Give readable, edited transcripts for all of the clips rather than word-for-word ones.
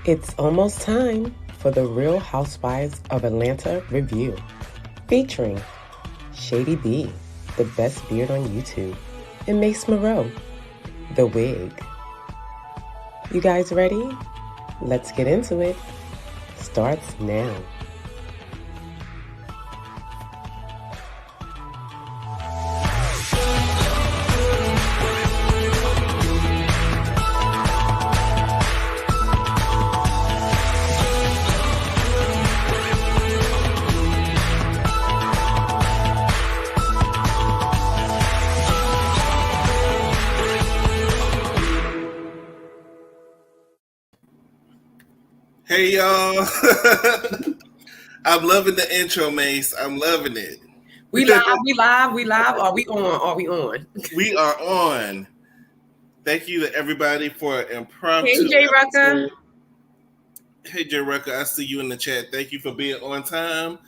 It's almost time for the Real Housewives of Atlanta review, featuring Shady B, the best beard on YouTube, and Mace Monroe, the wig. You guys ready? Let's get into it. Starts now. Hey y'all, I'm loving the intro, Mace. I'm loving it. We live. Are we on? We are on. Thank you to everybody for impromptu. Hey, J. Rucker. Hey, J. Rucker, I see you in the chat. Thank you for being on time.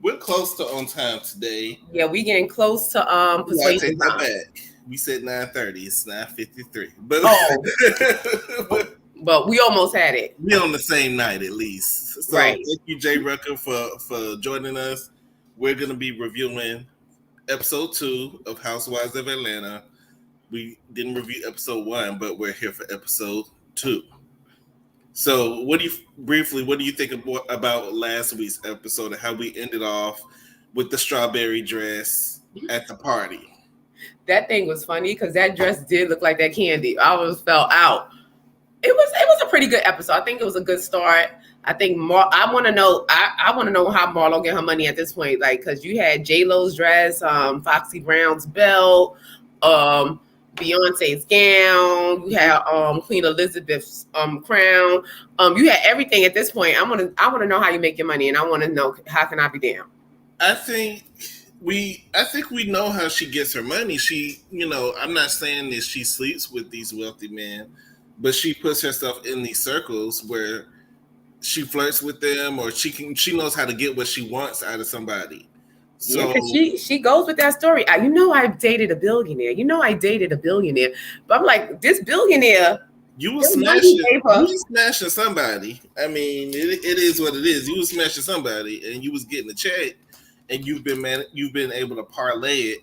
We're close to on time today. Yeah, we getting close to persuasion time. Back. We said 9:30. It's 9:53. But we almost had it. We're on the same night at least. So right. Thank you, Jay Rucker, for joining us. We're going to be reviewing episode 2 of Housewives of Atlanta. We didn't review episode 1, but we're here for episode 2. So what do you think about last week's episode and how we ended off with the strawberry dress at the party? That thing was funny because that dress did look like that candy. I almost fell out. It was a pretty good episode. I think it was a good start. I think I want to know how Marlo get her money at this point. Like, because you had J-Lo's dress, Foxy Brown's belt, Beyonce's gown. You had Queen Elizabeth's crown. You had everything at this point. I want to know how you make your money, and I want to know how can I be down. I think we know how she gets her money. She, I'm not saying that she sleeps with these wealthy men. But she puts herself in these circles where she flirts with them, or she knows how to get what she wants out of somebody. So yeah, she goes with that story. I dated a billionaire. But I'm like, this billionaire. You was smashing somebody. I mean, it is what it is. You was smashing somebody, and you was getting a check, and you've been able to parlay it.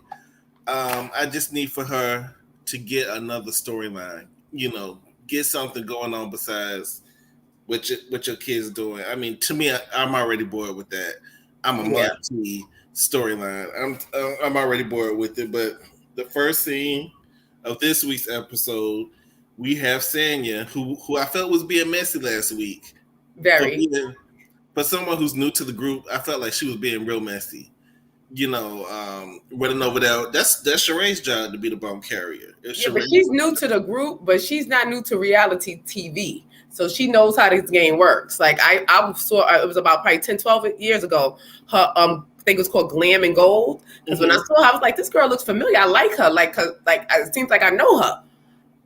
I just need for her to get another storyline. Get something going on besides what your kids doing. I mean, to me, I'm already bored with that. I'm a multi storyline. I'm already bored with it. But the first scene of this week's episode, we have Sanya, who I felt was being messy last week. Very. But someone who's new to the group, I felt like she was being real messy. Running over there. That's Sheree's job to be the bump carrier. But she's new to the group, but she's not new to reality TV. So she knows how this game works. Like I saw, it was about probably 10, 12 years ago. Her, I think it was called Glam and Gold. Because when I saw her, I was like, this girl looks familiar. I like her. It seems like I know her.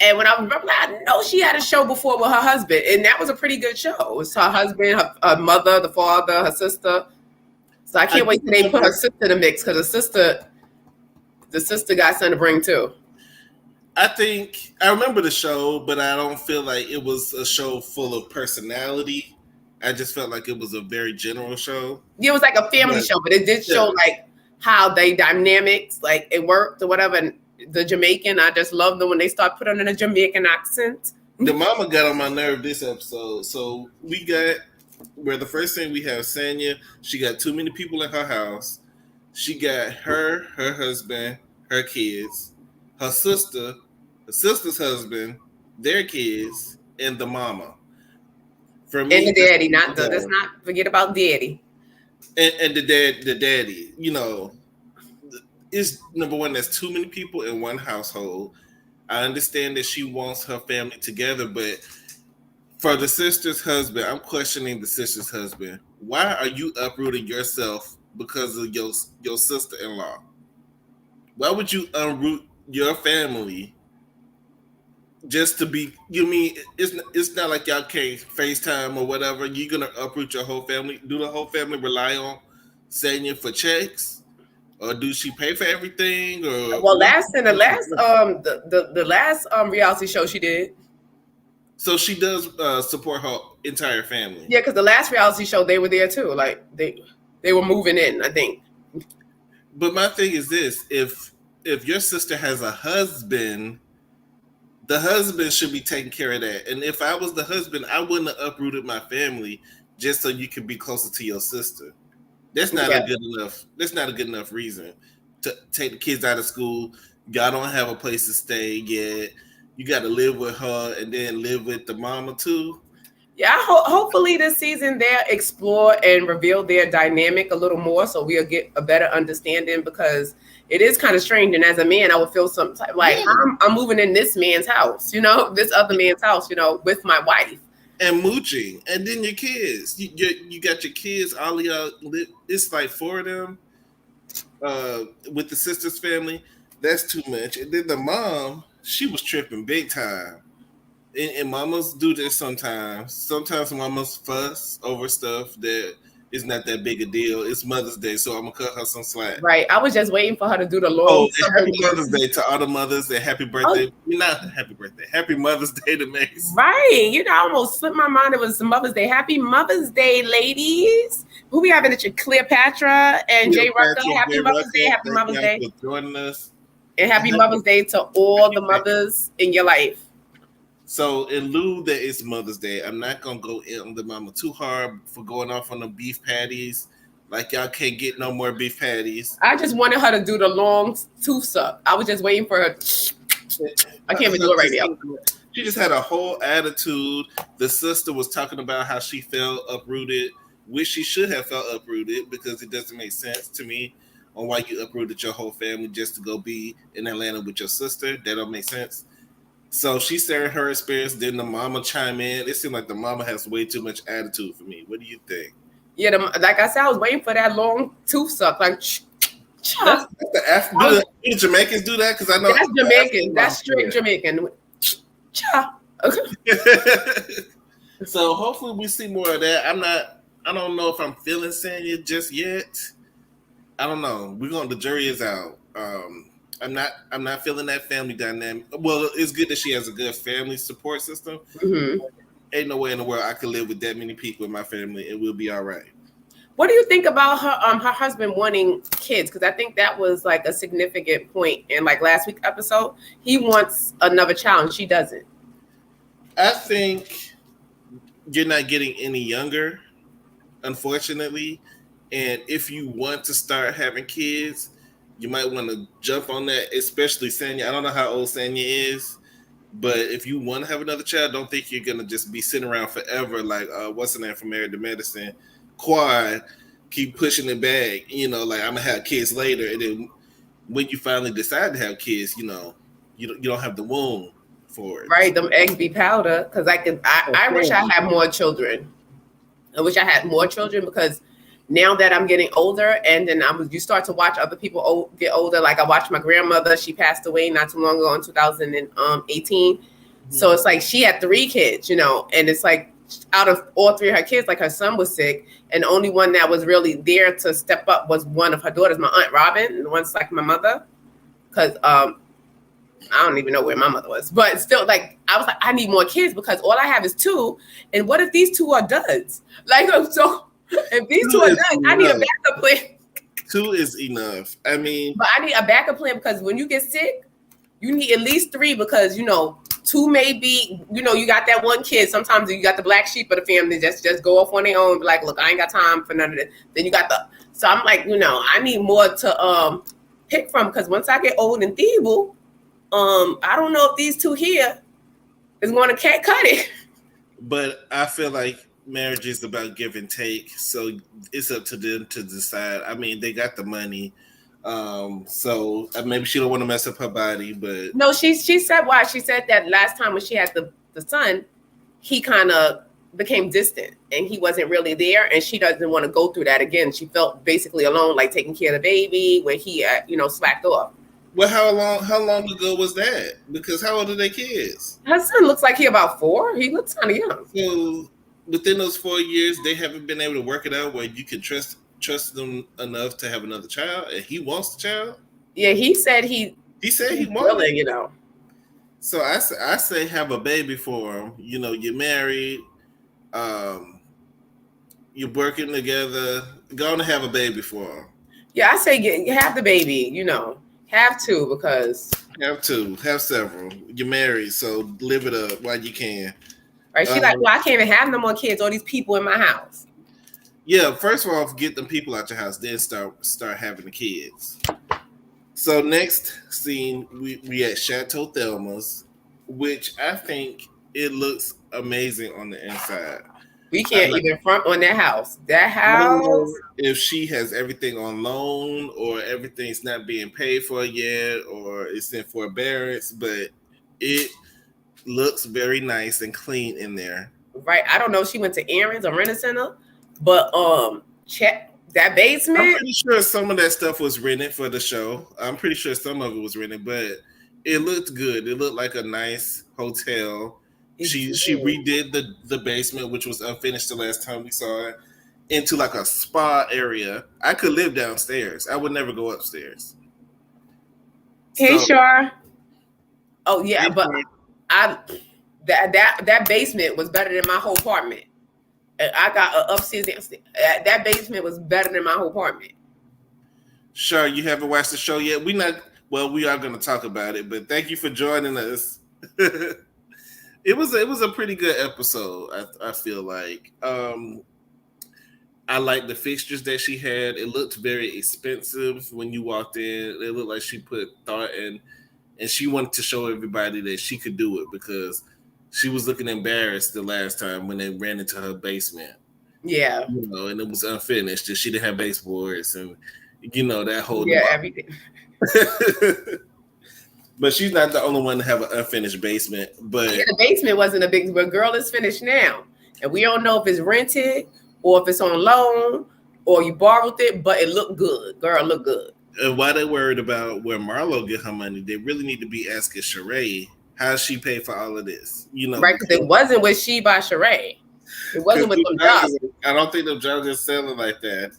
And when I remember, I know she had a show before with her husband, and that was a pretty good show. It was her husband, her mother, the father, her sister. So I can't wait till they put her sister in the mix, because the sister got something to bring too. I think I remember the show, but I don't feel like it was a show full of personality. I just felt like it was a very general show. Yeah, it was like a family show, but it did show like how they dynamics, like it worked or whatever. And the Jamaican, I just love them when they start putting on a Jamaican accent. The mama got on my nerve this episode. So where the first thing we have Sanya, she got too many people in her house. She got her husband, her kids, her sister's husband, their kids, and the mama. For me, and the daddy, let's not forget about daddy. And the daddy, is number one, there's too many people in one household. I understand that she wants her family together, but for the sister's husband, I'm questioning the sister's husband. Why are you uprooting yourself because of your sister-in-law? Why would you unroot your family just to be? It's not like y'all can't FaceTime or whatever. You're gonna uproot your whole family. Do the whole family rely on Sanya for checks, or do she pay for everything? Or the last reality show she did. So she does support her entire family. Yeah, because the last reality show they were there too. Like they were moving in, I think. But my thing is this: if your sister has a husband, the husband should be taking care of that. And if I was the husband, I wouldn't have uprooted my family just so you could be closer to your sister. That's not a good enough. That's not a good enough reason to take the kids out of school. Y'all don't have a place to stay yet. You got to live with her and then live with the mama too. Yeah, hopefully this season they'll explore and reveal their dynamic a little more, so we'll get a better understanding, because it is kind of strange. And as a man, I would feel some type like I'm moving in this man's house, this other man's house, with my wife. And mooching, and then your kids. You got your kids. All of y'all. It's like 4 of them. With the sister's family, that's too much. And then the mom, she was tripping big time. And mamas do this sometimes. Sometimes mamas fuss over stuff that is not that big a deal. It's Mother's Day, so I'm gonna cut her some slack. Right. I was just waiting for her to do the long. Happy Mother's Day to all the mothers, and happy birthday. Not happy birthday. Happy Mother's Day to Max. Right. I almost slipped my mind. It was Mother's Day. Happy Mother's Day, ladies. Who we having at your Cleopatra and Jay Rucker? Happy Mother's Day. Happy Mother's Day. For joining us. And happy Mother's Day to all the mothers in your life. So in lieu that it's Mother's Day, I'm not gonna go in the mama too hard for going off on the beef patties. Like y'all can't get no more beef patties. I just wanted her to do the long tooth suck. I was just waiting for her. I can't even do it right now. She just had a whole attitude. The sister was talking about how she felt uprooted, which she should have felt uprooted, because it doesn't make sense to me on why you uprooted your whole family just to go be in Atlanta with your sister. That don't make sense. So she's sharing her experience. Then the mama chime in. It seemed like the mama has way too much attitude for me. What do you think? Yeah, like I said, I was waiting for that long tooth suck. Like, that's the African. Do Jamaicans do that? Because I know that's Jamaican. That's straight Jamaican. So hopefully we see more of that. I don't know if I'm feeling Sanya just yet. I don't know. The jury is out. I'm not feeling that family dynamic. Well, it's good that she has a good family support system. Mm-hmm. Ain't no way in the world I could live with that many people in my family and we'll be all right. What do you think about her husband wanting kids? Because I think that was like a significant point in like last week's episode. He wants another child and she doesn't. I think you're not getting any younger, unfortunately. And if you want to start having kids, you might want to jump on that, especially Sanya. I don't know how old Sanya is, but if you want to have another child, don't think you're going to just be sitting around forever like, what's the name from Married to Medicine? Quad, keep pushing it back, like I'm going to have kids later. And then when you finally decide to have kids, you don't have the womb for it. Right, them eggs be powder, because I wish I had more children. I wish I had more children, because now that I'm getting older, and then you start to watch other people get older. Like I watched my grandmother; she passed away not too long ago in 2018. Mm-hmm. So it's like she had 3 kids, and it's like out of all 3 of her kids, like her son was sick, and the only one that was really there to step up was one of her daughters, my Aunt Robin, and the one's like my mother, because I don't even know where my mother was, but still, like I was like, I need more kids because all I have is 2, and what if these 2 are duds? Like so. If these 2 are done, I need a backup plan. 2 is enough. I mean, but I need a backup plan, because when you get sick, you need at least 3, because 2 may be, you got that one kid. Sometimes you got the black sheep of the family just go off on their own. Be like, look, I ain't got time for none of this. Then you got so I'm like, I need more to pick from, because once I get old and feeble, I don't know if these 2 here is going to cut it. But I feel like marriage is about give and take, so it's up to them to decide. I mean, they got the money, so maybe she don't want to mess up her body, but no, she said why. She said that last time when she had the son, he kind of became distant and he wasn't really there, and she doesn't want to go through that again. She felt basically alone, like taking care of the baby when he slacked off. Well, how long ago was that? Because how old are their kids? Her son looks like he about 4. He looks kind of young. So within those 4 years, they haven't been able to work it out where you can trust them enough to have another child, and he wants the child. Yeah, he said he wanted willing, So I say have a baby for him. You know, you're married, um, you're working together. Go on and have a baby for him. Yeah, I say have the baby. You know, have to because Have two, have several. You're married, so live it up while you can. right. She like, Um, well, I can't even have no more kids. All these people in my house. yeah, first of all, get them people out your house, then start having the kids. So next scene, we at Chateau Thelma's, which I think it looks amazing on the inside. We I can't like. even front on that house. That I don't house. know if she has everything on loan or everything's not being paid for yet or it's in forbearance, but it looks very nice and clean in there. Right. I don't know if she went to Aaron's or Rent a Center, but check that I'm basement. pretty sure some of that stuff was rented for the show. I'm pretty sure some of it was rented, but it looked good. It looked like a nice hotel. She redid the basement, which was unfinished the last time we saw it, into like a spa area. I could live downstairs. I would never go upstairs. Hey, So Shar. Oh yeah, but I that basement was better than my whole apartment. I got an upstairs, downstairs. That basement was better than my whole apartment. sure, you haven't watched the show yet. We are going to talk about it, but thank you for joining us. It was a pretty good episode. I feel like I like the fixtures that she had. It looked very expensive when you walked in. It looked like she put thought in, and she wanted to show everybody that she could do it because she was looking embarrassed the last time when they ran into her basement. Yeah. You know, and it was unfinished, and she didn't have baseboards, and you know that whole Yeah, everything. But she's not the only one to have an unfinished basement. But yeah, the basement wasn't a big. But girl, it's finished now, and we don't know if it's rented or if it's on loan or you borrowed it. But it looked good, girl. Look good. and why they worried about where Marlo get her money? They really need to be asking Sheree how she paid for all of this. You know, Right? Because it wasn't with She by Sheree. It wasn't with them jobs. I don't think them jobs are selling like that,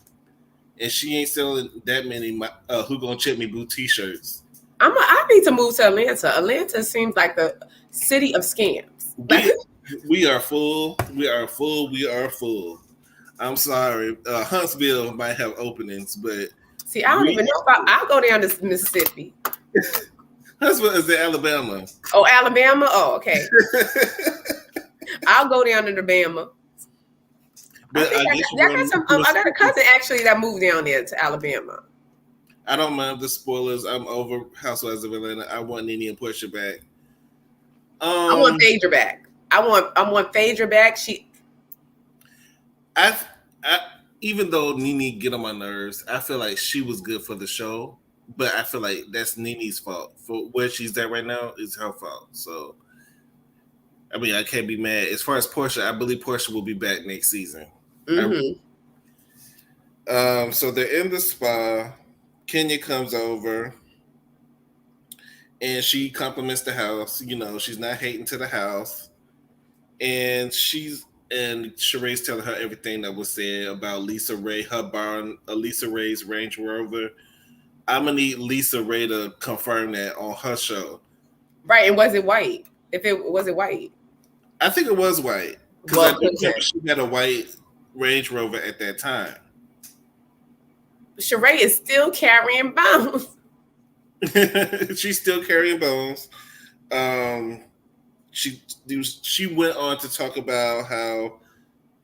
and she ain't selling that many. Who gonna check me boo T-shirts? I need to move to Atlanta. Atlanta seems like the city of scams. We are full. We are full. We are full. I'm sorry. Huntsville might have openings, but see, I don't even know if I'll go down to Mississippi. Huntsville is in Alabama. Oh, Alabama? Oh, okay. I'll go down to Alabama. But I got a cousin actually that moved down there to Alabama. I don't mind the spoilers. I'm over Housewives of Atlanta. I want Nene and Portia back. I want Phaedra back. I want Phaedra back. I even though Nene get on my nerves, I feel like she was good for the show. But I feel like that's Nene's fault. For where she's at right now is her fault. So I mean, I can't be mad. As far as Portia, I believe Portia will be back next season. Mm-hmm. So they're in the spa. Kenya comes over and she compliments the house. You know, she's not hating to the house. And Sheree's telling her everything that was said about Lisa Ray, her borrowing Lisa Ray's Range Rover. I'm gonna need Lisa Ray to confirm that on her show. Right, and was it white? Was it white? I think it was white. Because I remember she had a white Range Rover at that time. Sheree is still carrying bones. She's still carrying bones. She went on to talk about how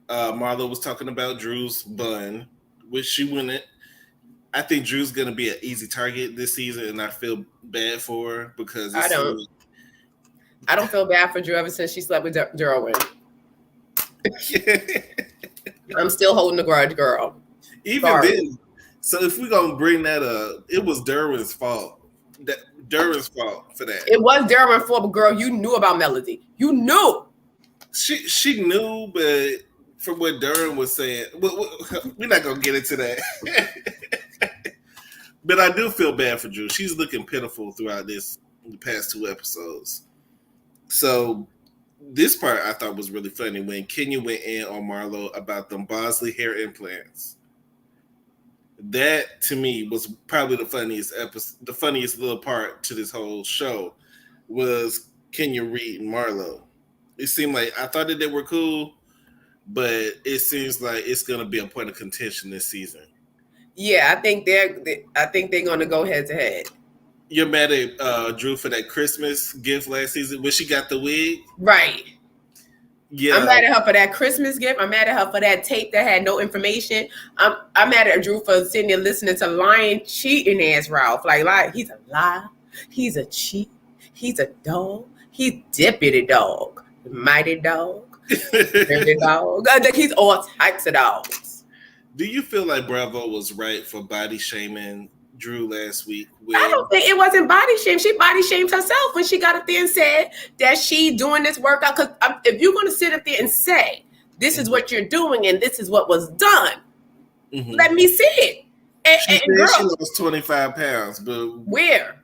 Marlo was talking about Drew's bun, which she wouldn't. I think Drew's gonna be an easy target this season, and I feel bad for her because I don't feel bad for Drew ever since she slept with Derwin. I'm still holding the grudge, girl. Even then, so if we're gonna bring that up, it was Derwin's fault. Derwin's fault for that. It was Derwin's fault, but girl, you knew about Melody. You knew. She knew, but from what Derwin was saying, we're not gonna get into that. But I do feel bad for Drew. She's looking pitiful throughout the past 2 episodes. So this part I thought was really funny when Kenya went in on Marlo about them Bosley hair implants. That to me was probably the funniest episode, the funniest little part to this whole show was Kenya Reed and Marlo. It seemed like I thought that they were cool, but it seems like it's gonna be a point of contention this season. Yeah, I think they're gonna go head to head. You're mad at Drew for that Christmas gift last season when she got the wig? Right. Yeah. I'm mad at her for that Christmas gift. I'm mad at her for that tape that had no information. I'm mad at Drew for sitting there listening to lying, cheating ass Ralph. Like he's a liar. He's a cheat. He's a dog. He's deputy dog. Mighty dog. Deputy dog. I think he's all types of dogs. Do you feel like Bravo was right for body shaming Drew last week? I don't think it wasn't body shame. She body shamed herself when she got up there and said that she doing this workout. Because if you're going to sit up there and say, this is what you're doing and this is what was done, let me see it. She said she lost 25 pounds, but where?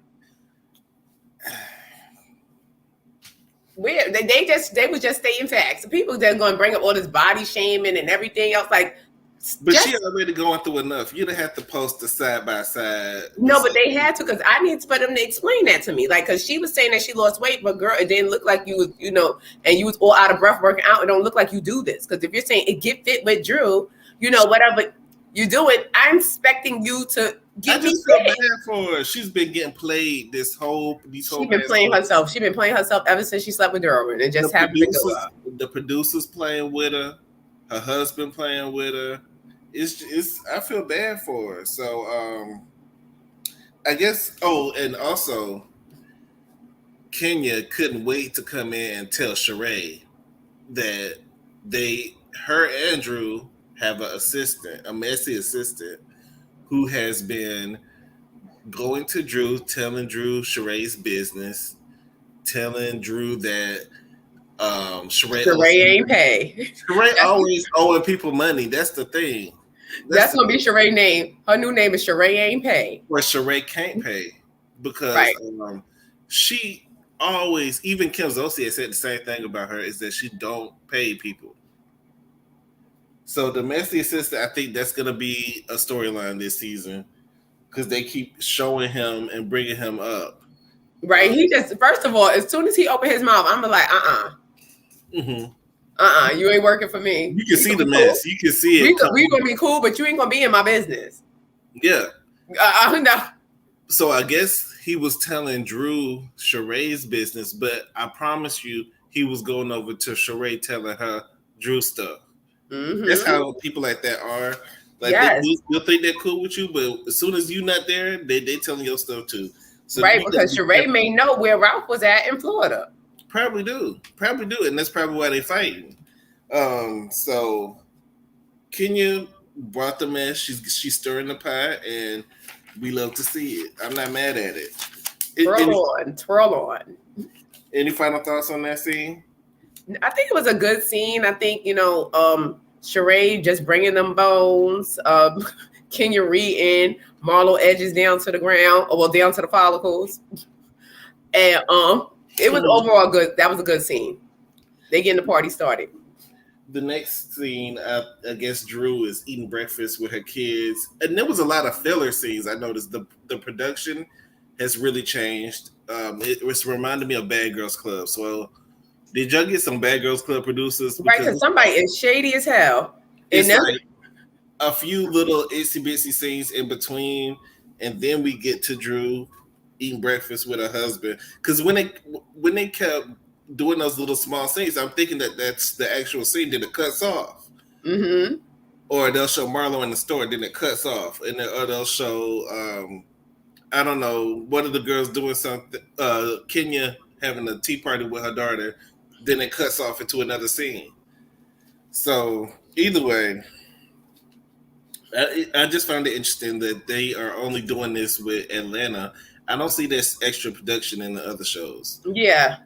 Where? They was just stating facts. People that are going to bring up all this body shaming and everything else, like. But she already going through enough. You don't have to post the side by side. No, but they had to, because I need for them to explain that to me. Like, because she was saying that she lost weight, but girl, it didn't look like you was, and you was all out of breath working out. It don't look like you do this. Because if you're saying it get fit with Drew, whatever you do it, I'm expecting you to get me fit. I just feel bad for her. She's been getting played these whole. She's been playing herself. She's been playing herself ever since she slept with Derwin. It just happened to go up. The producers playing with her, her husband playing with her. It's I feel bad for her. So I guess and also Kenya couldn't wait to come in and tell Sheree that her and Drew have an assistant, a messy assistant, who has been going to Drew, telling Drew Sheree's business, telling Drew that Sheree ain't pay. Sheree always owing people money. That's the thing. That's gonna be Sheree's name. Her new name is Sheree ain't pay. Or Sheree can't pay because she always, even Kim Zolci has said the same thing about her, is that she don't pay people. So the messy assistant, I think that's gonna be a storyline this season because they keep showing him and bringing him up. Right. He just, first of all, as soon as he opened his mouth, I'm like, you ain't working for me. You can see the mess. Cool. You can see it. We gonna be cool, but you ain't gonna be in my business. Yeah. No. So I guess he was telling Drew Sheree's business, but I promise you, he was going over to Sheree telling her Drew stuff. Mm-hmm. That's how people like that are. Like they'll think they're cool with you, but as soon as you're not there, they telling your stuff too. So right, because Sheree may know where Ralph was at in Florida. Probably do, and that's probably why they fighting. So Kenya brought the mess. She's stirring the pot, and we love to see it. I'm not mad at it. Twirl on. Any final thoughts on that scene? I think it was a good scene. I think Sheree just bringing them bones. Kenya Reed in, Marlo edges down to the ground, down to the follicles, and it was overall good. That was a good scene. They getting the party started. The next scene, I guess Drew is eating breakfast with her kids, and there was a lot of filler scenes. I noticed the production has really changed. It was reminding me of Bad Girls Club. So, did y'all get some Bad Girls Club producers? Right, because somebody is shady as hell. It's like a few little itsy bitsy scenes in between, and then we get to Drew eating breakfast with her husband. Because when they kept doing those little small scenes, I'm thinking that that's the actual scene. Then it cuts off, or they'll show Marlo in the store, then it cuts off, and then or they'll show I don't know, one of the girls doing something. Kenya having a tea party with her daughter, then it cuts off into another scene. So either way. I just found it interesting that they are only doing this with Atlanta. I don't see this extra production in the other shows. Yeah.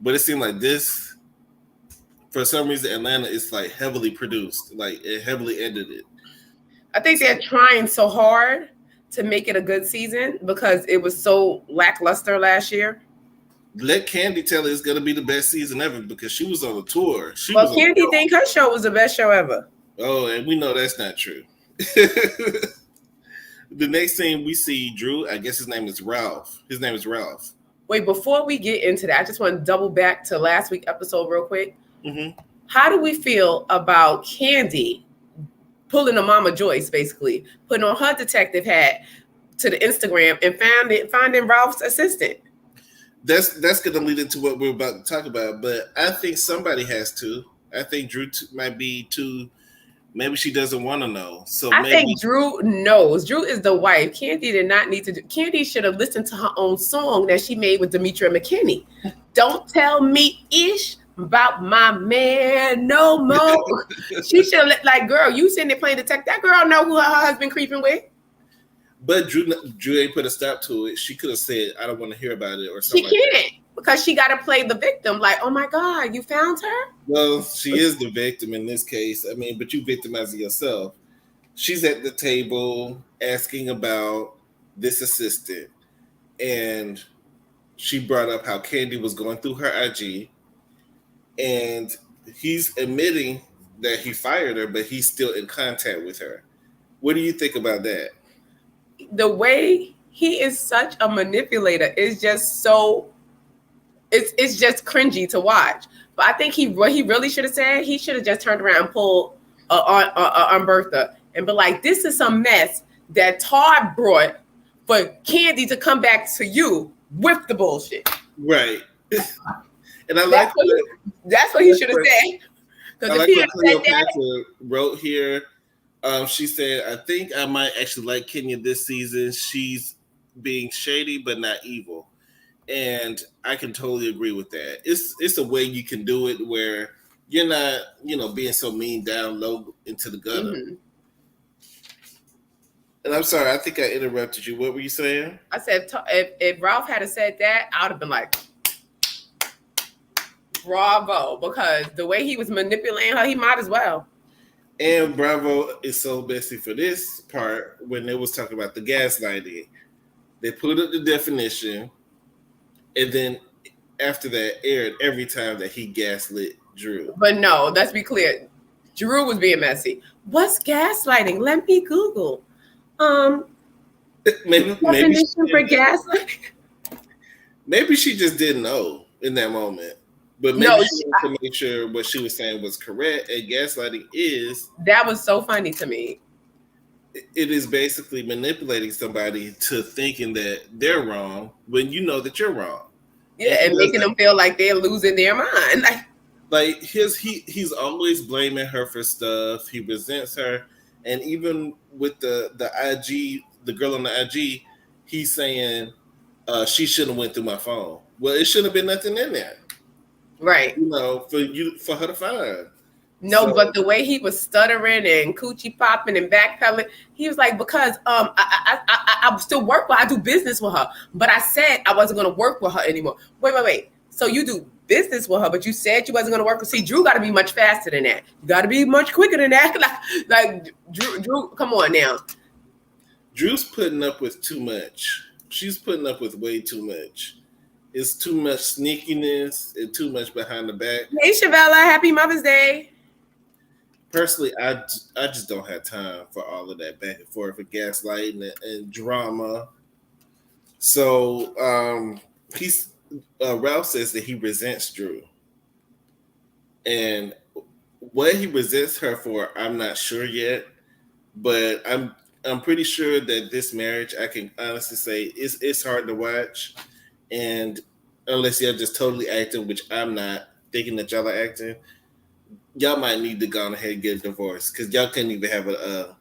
But it seemed like this, for some reason, Atlanta is like heavily produced, like it heavily edited. I think they're trying so hard to make it a good season because it was so lackluster last year. Let Candy tell it's going to be the best season ever because she was on a tour. Candy think her show was the best show ever. Oh, and we know that's not true. The next scene we see Drew, I guess his name is Ralph. His name is Ralph. Wait, before we get into that, I just want to double back to last week's episode real quick. Mm-hmm. How do we feel about Candy pulling a Mama Joyce, basically, putting on her detective hat to the Instagram and finding Ralph's assistant? That's going to lead into what we're about to talk about. But I think somebody has to. I think Drew might be too. Maybe she doesn't want to know. So I think Drew knows. Drew is the wife. Candy did not need to do. Candy should have listened to her own song that she made with Demetria McKinney. Don't tell me ish about my man no more. She should have like, girl, you sitting there playing detective. That girl know who her husband creeping with. But Drew ain't put a stop to it. She could have said, "I don't want to hear about it," or something. She can't because she got to play the victim. Like, oh my God, you found her? Well, she is the victim in this case. I mean, but you victimizing yourself. She's at the table asking about this assistant, and she brought up how Candy was going through her IG, and he's admitting that he fired her, but he's still in contact with her. What do you think about that? The way he is such a manipulator is just so it's just cringy to watch. But I think what he really should have said, he should have just turned around and pulled on Bertha and be like, this is some mess that Todd brought for Candy to come back to you with the bullshit. Right. And I like that's what he should have said. Because if he had said that, wrote here. She said, I think I might actually like Kenya this season. She's being shady, but not evil. And I can totally agree with that. It's a way you can do it where you're not, being so mean down low into the gutter. Mm-hmm. And I'm sorry, I think I interrupted you. What were you saying? I said, if Ralph had said that, I would have been like, bravo. Because the way he was manipulating her, he might as well. And bravo is so messy for this part when they was talking about the gaslighting. They put up the definition, and then after that aired every time that he gaslit Drew. But no, let's be clear. Drew was being messy. What's gaslighting? Let me Google. Maybe definition for gaslighting. Maybe she just didn't know in that moment. But maybe she wanted to make sure what she was saying was correct. And gaslighting is... That was so funny to me. It is basically manipulating somebody to thinking that they're wrong when you know that you're wrong. Yeah, and making them feel like they're losing their mind. Like he's always blaming her for stuff. He resents her. And even with the IG, the girl on the IG, he's saying she shouldn't have went through my phone. Well, it shouldn't have been nothing in there. Right. For her to find. No, but the way he was stuttering and coochie popping and backpedaling, he was like, because I still work with her, I do business with her. But I said I wasn't gonna work with her anymore. Wait. So you do business with her, but you said you wasn't gonna work with her. See, Drew gotta be much faster than that. You gotta be much quicker than that. like Drew, come on now. Drew's putting up with too much. She's putting up with way too much. It's too much sneakiness and too much behind the back. Hey, Shavella, happy Mother's Day. Personally, I just don't have time for all of that back and forth with gaslighting and drama. So Ralph says that he resents Drew. And what he resents her for, I'm not sure yet. But I'm pretty sure that this marriage, I can honestly say, it's hard to watch. And unless you're just totally acting, which I'm not thinking that y'all are acting, y'all might need to go ahead and get a divorce because y'all couldn't even have a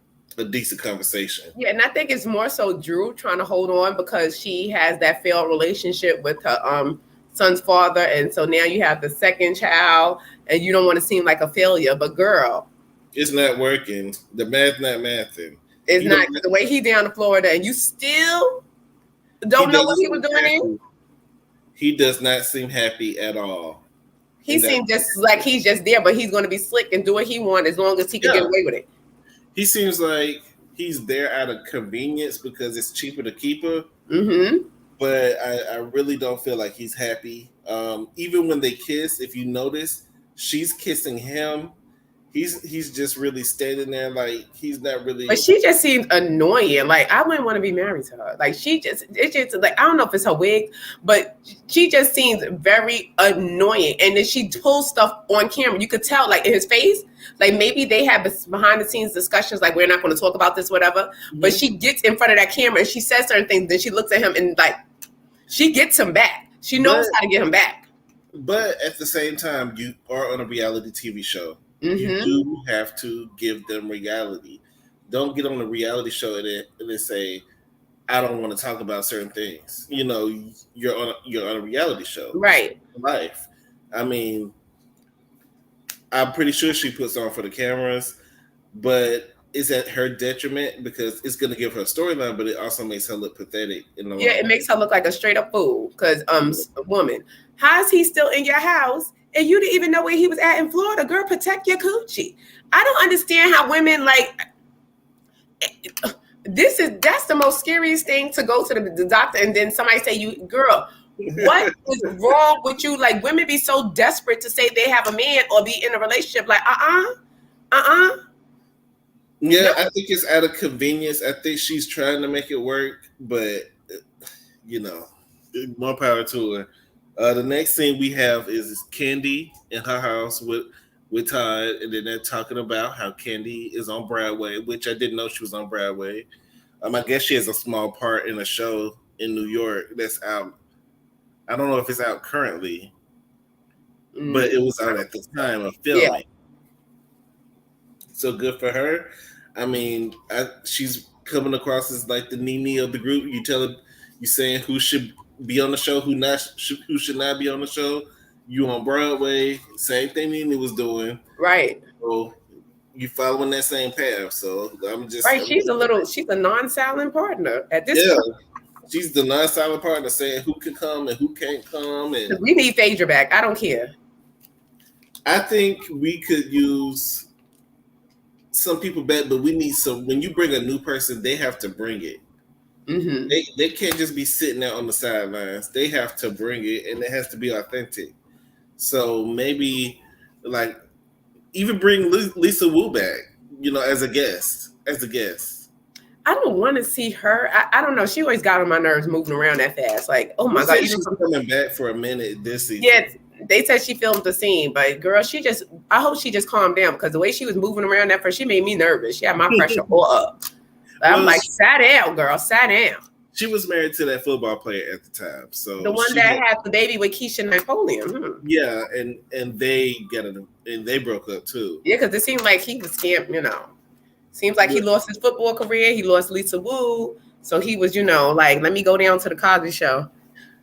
decent conversation. Yeah, and I think it's more so Drew trying to hold on because she has that failed relationship with her son's father. And so now you have the second child and you don't want to seem like a failure. But girl, it's not working. The math not mathing. It's not the way he down to Florida and you still don't know what he was doing. He does not seem happy at all. He seems just like he's just there, but he's going to be slick and do what he wants as long as he can get away with it. He seems like he's there out of convenience because it's cheaper to keep her. Mm-hmm. But I really don't feel like he's happy. Even when they kiss, if you notice, she's kissing him. he's just really standing there like he's not really. But she just seems annoying. Like I wouldn't want to be married to her. Like it's just like I don't know if it's her wig, but she just seems very annoying. And then she pulls stuff on camera. You could tell, like in his face, like maybe they have behind the scenes discussions, like we're not going to talk about this, whatever. Mm-hmm. But she gets in front of that camera and she says certain things. Then she looks at him and like she gets him back. She knows how to get him back. But at the same time, you are on a reality TV show. Mm-hmm. You do have to give them reality. Don't get on a reality show and then say, "I don't want to talk about certain things." You know, you're on a reality show, right? Life. I mean, I'm pretty sure she puts on for the cameras, but it's at her detriment because it's going to give her a storyline, but it also makes her look pathetic. It makes her look like a straight up fool. Because woman, how is he still in your house? And you didn't even know where he was at in Florida. Girl, protect your coochie. I don't understand how women like that's the most scariest thing, to go to the doctor and then somebody say, you girl, what is wrong with you? Like women be so desperate to say they have a man or be in a relationship. Like Yeah, no. I think it's out of convenience. I think she's trying to make it work, but more power to her. The next thing we have is Candy in her house with Todd, and then they're talking about how Candy is on Broadway, which I didn't know she was on Broadway. I guess she has a small part in a show in New York that's out. I don't know if it's out currently, but it was out at the time of filming. Yeah. So good for her. I mean, she's coming across as like the Nene of the group. You saying who should be on the show, who should not be on the show. You on Broadway, same thing Nene was doing, right? So you following that same path. So I'm just right. She's a non-silent partner at this point. She's the non-silent partner saying who can come and who can't come, and we need Phaedra back. I don't care. I think we could use some people back, but we need some. When you bring a new person, they have to bring it. Mm-hmm. They can't just be sitting there on the sidelines. They have to bring it, and it has to be authentic. So maybe, like, even bring Lisa Wu back, as a guest. I don't want to see her. I don't know. She always got on my nerves moving around that fast. Like, oh my God. She's coming back for a minute this season. Yeah, they said she filmed the scene, but girl, I hope she just calmed down, because the way she was moving around that first, she made me nervous. She had my pressure all up. I'm like, sat down, girl, sat down. She was married to that football player at the time. So the one that had the baby with Keisha Napoleon. Yeah, and they broke up too. Yeah, because it seemed like he was scammed, Seems like he lost his football career. He lost Lisa Wu. So he was, like, let me go down to the Cosby Show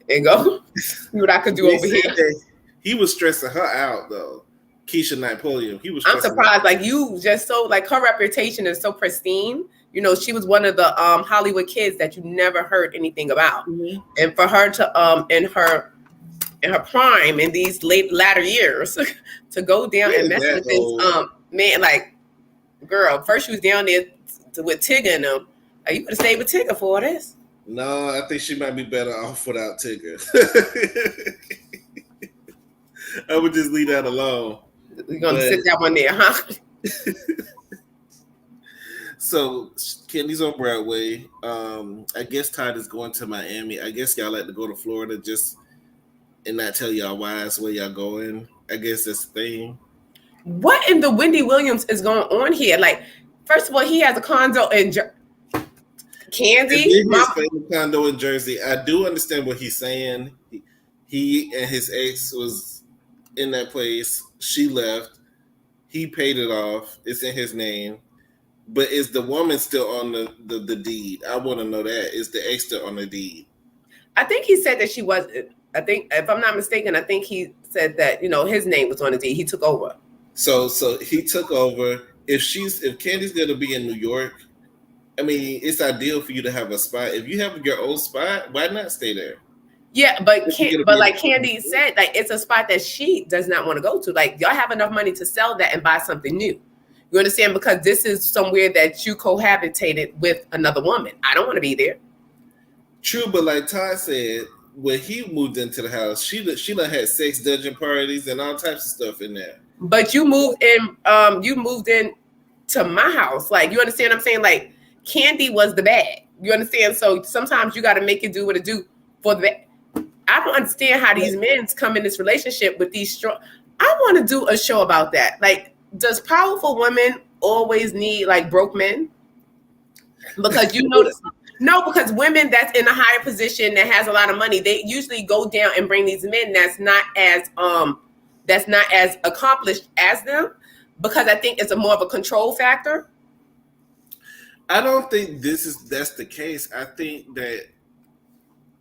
and go see what I could do over here. He was stressing her out, though. Keisha Napoleon. I'm surprised. Like, you just so, like, her reputation is so pristine. She was one of the Hollywood kids that you never heard anything about. Mm-hmm. And for her to in her prime, in these latter years, to go down and mess with this man, like, girl, first she was down there with Tigger and them. Like, you could have stayed with Tigger for all this. No, I think she might be better off without Tigger. I would just leave that alone. You're gonna sit that one there, huh? So Candy's on Broadway. I guess Todd is going to Miami. I guess y'all like to go to Florida just and not tell y'all why it's where y'all going. I guess that's the thing. What in the Wendy Williams is going on here? Like, first of all, he has a condo in Candy. Condo in Jersey. I do understand what he's saying. He and his ex was in that place. She left. He paid it off. It's in his name. But is the woman still on the deed? I want to know that. Is the ex still on the deed? I think he said that she was. I think, if I'm not mistaken, I think he said that, his name was on the deed. He took over. So he took over. If Candy's going to be in New York, I mean, it's ideal for you to have a spot. If you have your own spot, why not stay there? Yeah, but like Candy said, like, it's a spot that she does not want to go to. Like, y'all have enough money to sell that and buy something new. You understand? Because this is somewhere that you cohabitated with another woman. I don't want to be there. True, but like Todd said, when he moved into the house, she done had sex dungeon parties and all types of stuff in there. but you moved in. You moved in to my house. Like, you understand what I'm saying? Like, Candy was the bag. You understand? So sometimes you got to make it do what it do for the bag. I don't understand how these men come in this relationship with these strong. I want to do a show about that. Like, does powerful women always need like broke men? Because you notice, no, because women that's in a higher position that has a lot of money, they usually go down and bring these men that's not as accomplished as them, because I think it's a more of a control factor. I don't think that's the case. I think that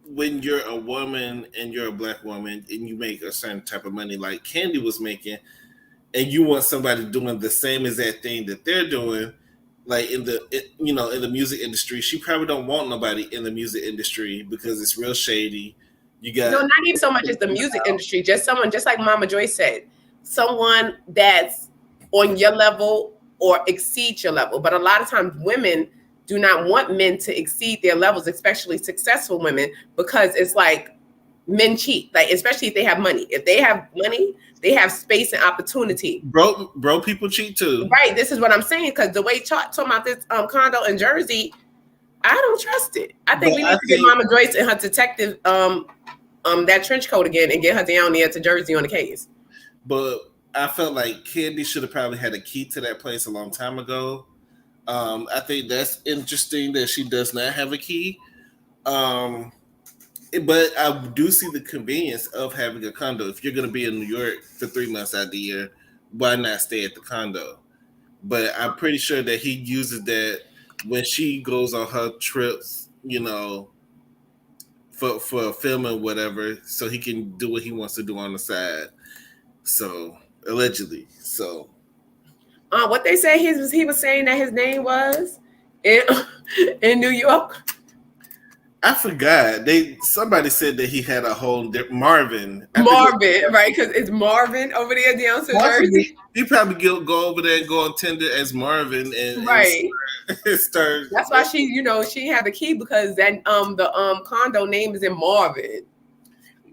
when you're a woman and you're a black woman and you make a certain type of money like Candy was making, and you want somebody doing the same exact thing that they're doing, like in the music industry, she probably don't want nobody in the music industry because it's real shady. You got No, not even so much as the music industry, just someone, just like Mama Joy said, someone that's on your level or exceed your level. But a lot of times women do not want men to exceed their levels, especially successful women, because it's like men cheat, like especially if they have money. If they have money, they have space and opportunity. Bro, people cheat too. Right. This is what I'm saying, because the way talking about this condo in Jersey, I don't trust it. I think we need to get Mama Joyce and her detective that trench coat again and get her down there to Jersey on the case. But I felt like Candy should have probably had a key to that place a long time ago. I think that's interesting that she does not have a key. But I do see the convenience of having a condo. If you're going to be in New York for 3 months out of the year, why not stay at the condo? But I'm pretty sure that he uses that when she goes on her trips, for filming whatever, so he can do what he wants to do on the side. So allegedly, so what they say he was saying that his name was in New York. I forgot. Somebody said that he had a whole Marvin. Right? Because it's Marvin over there down to Jersey. He probably go over there and go on Tinder as Marvin and right. And start. That's why she had the key, because that the condo name is in Marvin.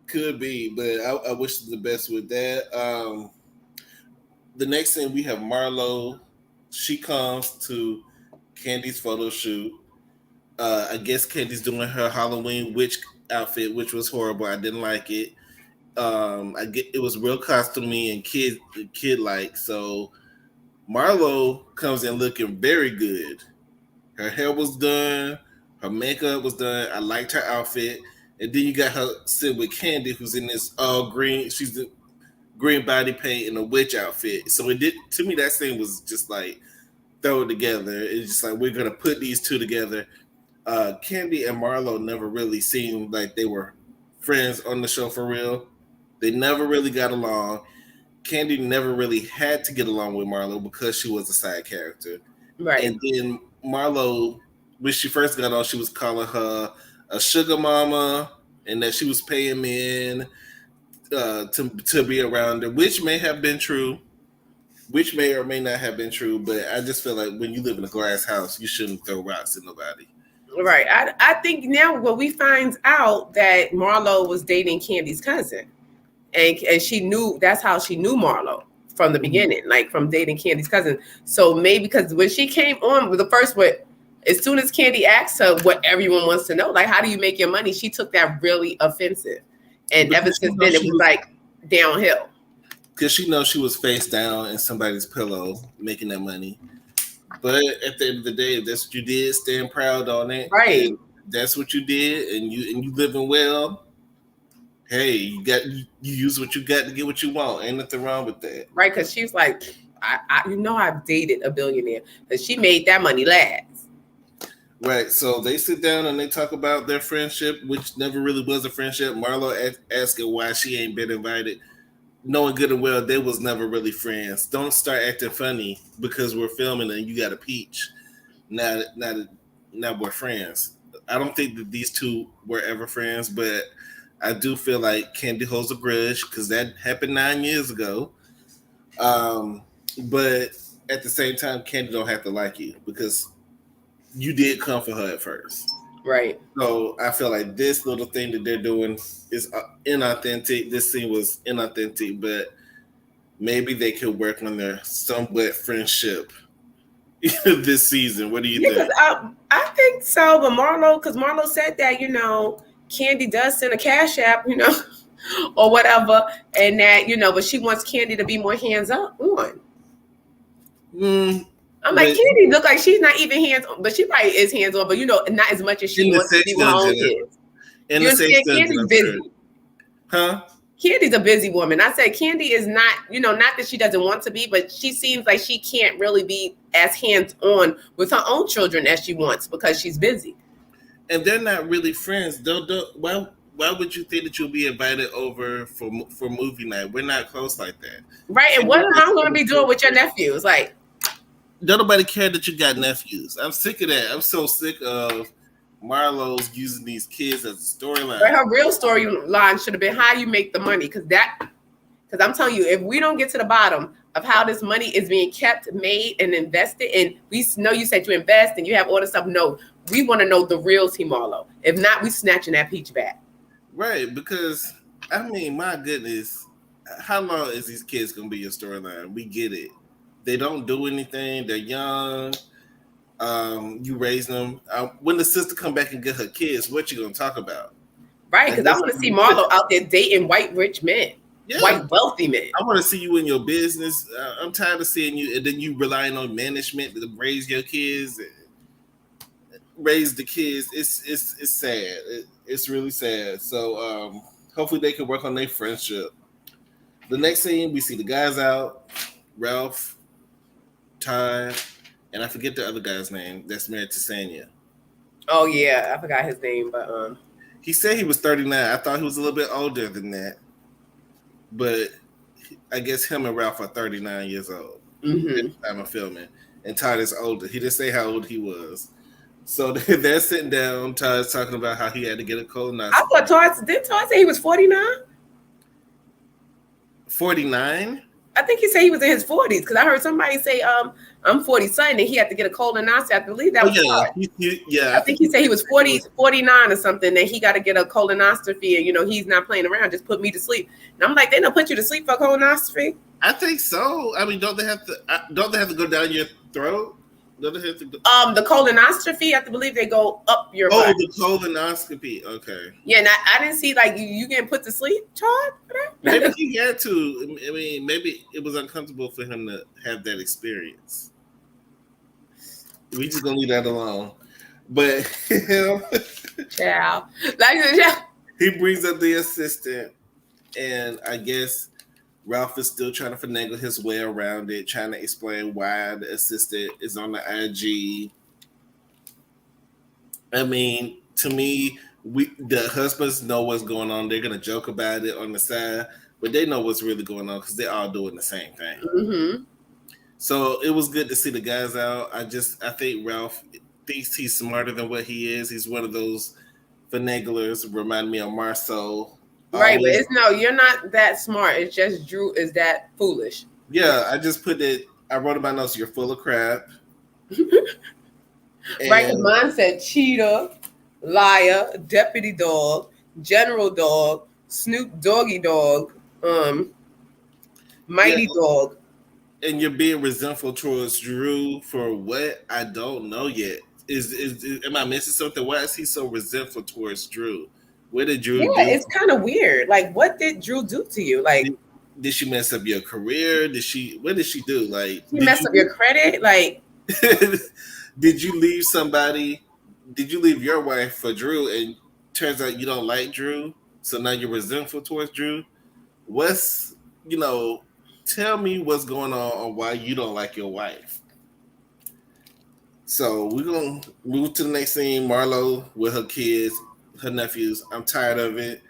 Could be, but I wish the best with that. The next thing we have Marlo. She comes to Candy's photo shoot. I guess Candy's doing her Halloween witch outfit, which was horrible. I didn't like it. It was real costumey and kid like. So Marlo comes in looking very good. Her hair was done, her makeup was done. I liked her outfit. And then you got her sitting with Candy, who's in this all green. She's the green body paint and a witch outfit. So it did, to me, that scene was just like thrown together. It's just like, we're gonna put these two together. Candy and Marlo never really seemed like they were friends on the show for real. They never really got along. Candy never really had to get along with Marlo because she was a side character. Right. And then Marlo, when she first got on, she was calling her a sugar mama and that she was paying men to be around her, which may have been true, which may or may not have been true. But I just feel like when you live in a glass house, you shouldn't throw rocks at nobody. Right. I think now what we find out that Marlo was dating Candy's cousin. And she knew, that's how she knew Marlo from the beginning, like from dating Candy's cousin. So maybe because when she came on with the first one, as soon as Candy asked her what everyone wants to know, like, how do you make your money? She took that really offensive. And ever since then, it was like downhill. Because she knows she was face down in somebody's pillow making that money. But at the end of the day, if that's what you did, stand proud on it. Right. That's what you did, and you living well. Hey, you use what you got to get what you want. Ain't nothing wrong with that. Right, because she's like, I've dated a billionaire, but she made that money last. Right, so they sit down and they talk about their friendship, which never really was a friendship. Marlo asking why she ain't been invited, knowing good and well they was never really friends. Don't start acting funny because we're filming and you got a peach. Now we're friends. I don't think that these two were ever friends, but I do feel like Candy holds a grudge because that happened 9 years ago. But at the same time, Candy don't have to like you because you did come for her at first. Right. So I feel like this little thing that they're doing is inauthentic. This scene was inauthentic, but maybe they could work on their somewhat friendship this season. What do you think? I think so, but because Marlo said that, Candy does send a cash app, or whatever, and that, but she wants Candy to be more hands on. I'm like, But Candy look like she's not even hands on, but she probably is hands on, but not as much as she in the wants to sex be with her own dungeon, kids. in You the sex understand? dungeon, Candy's I'm busy. sure. Huh? Candy's a busy woman. I said Candy is not, not that she doesn't want to be, but she seems like she can't really be as hands-on with her own children as she wants because she's busy. And they're not really friends. Why would you think that you'll be invited over for movie night? We're not close like that. Right. And what am I going to be doing with your nephews? Like, don't nobody care that you got nephews. I'm sick of that. I'm so sick of Marlo's using these kids as a storyline. But her real storyline should have been how you make the money, because I'm telling you, if we don't get to the bottom of how this money is being kept, made, and invested, and we know you said you invest and you have all this stuff. No, we want to know the real Team Marlo. If not, we snatching that peach back. Right, because I mean, my goodness, how long is these kids gonna be your storyline? We get it. They don't do anything. They're young. You raise them. When the sister come back and get her kids, what you gonna talk about? Right, because I want to see Marlo out there dating white rich men, white wealthy men. I want to see you in your business. I'm tired of seeing you, and then you relying on management to raise your kids, raise the kids. It's sad. It's really sad. So hopefully they can work on their friendship. The next scene, we see the guys out, Ralph, Todd, and I forget the other guy's name that's married to Sanya. Oh yeah, I forgot his name, but he said he was 39. I thought he was a little bit older than that, but I guess him and Ralph are 39 years old at the time of filming, and Todd is older. He didn't say how old he was. So they're sitting down. Todd's talking about how he had to get a colonoscopy. I thought did Todd say he was 49? 49? I think he said he was in his 40s, because I heard somebody say, I'm 40 something, and he had to get a colonoscopy. I believe that was I think he said he was 49 or something, and he got to get a colonoscopy, and he's not playing around, just put me to sleep. And I'm like, they don't put you to sleep for a colonoscopy? I think so. I mean, don't they have to go down your throat? Don't they have to go? The colonoscopy, I believe they go up your butt. The colonoscopy. Okay. Yeah, and I didn't see you getting put to sleep, Todd, for that? Maybe he had to. I mean, maybe it was uncomfortable for him to have that experience. We just gonna leave that alone. But Ciao. He brings up the assistant, and I guess Ralph is still trying to finagle his way around it, trying to explain why the assistant is on the IG. I mean, to me, the husbands know what's going on. They're gonna joke about it on the side, but they know what's really going on because they're all doing the same thing. Mm-hmm. So it was good to see the guys out. I think Ralph thinks he's smarter than what he is. He's one of those finaglers. Remind me of Marceau. Right, but you're not that smart. It's just Drew is that foolish. Yeah, I wrote in my notes, you're full of crap. Right, because mine said cheater, liar, deputy dog, general dog, Snoop Doggy Dog, mighty dog. And you're being resentful towards Drew for what? I don't know yet. Am I missing something? Why is he so resentful towards Drew? What did Drew do? Yeah, it's kind of weird. Like, what did Drew do to you? Like, did she mess up your career? What did she do? Like, she messed up your credit? Like, did you leave somebody? Did you leave your wife for Drew, and turns out you don't like Drew, so now you're resentful towards Drew? Tell me what's going on why you don't like your wife. So we're gonna move to the next scene. Marlo with her kids, her nephews. I'm tired of it.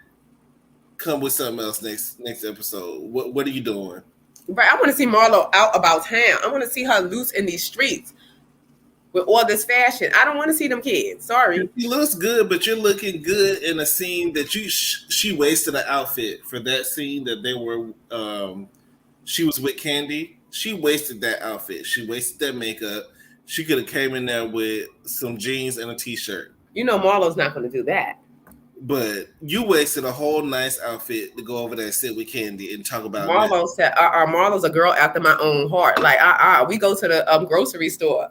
Come with something else next episode. What are you doing? Right, I want to see Marlo out about town. I want to see her loose in these streets with all this fashion. I don't want to see them kids. Sorry. She looks good, but you're looking good in a scene that she wasted an outfit for that scene that they were. She was with Candy. She wasted that outfit. She wasted that makeup. She could have came in there with some jeans and a t-shirt. Marlo's not going to do that. But you wasted a whole nice outfit to go over there and sit with Candy and talk about nothing. Marlo said, Marlo's a girl after my own heart. Like, we go to the grocery store.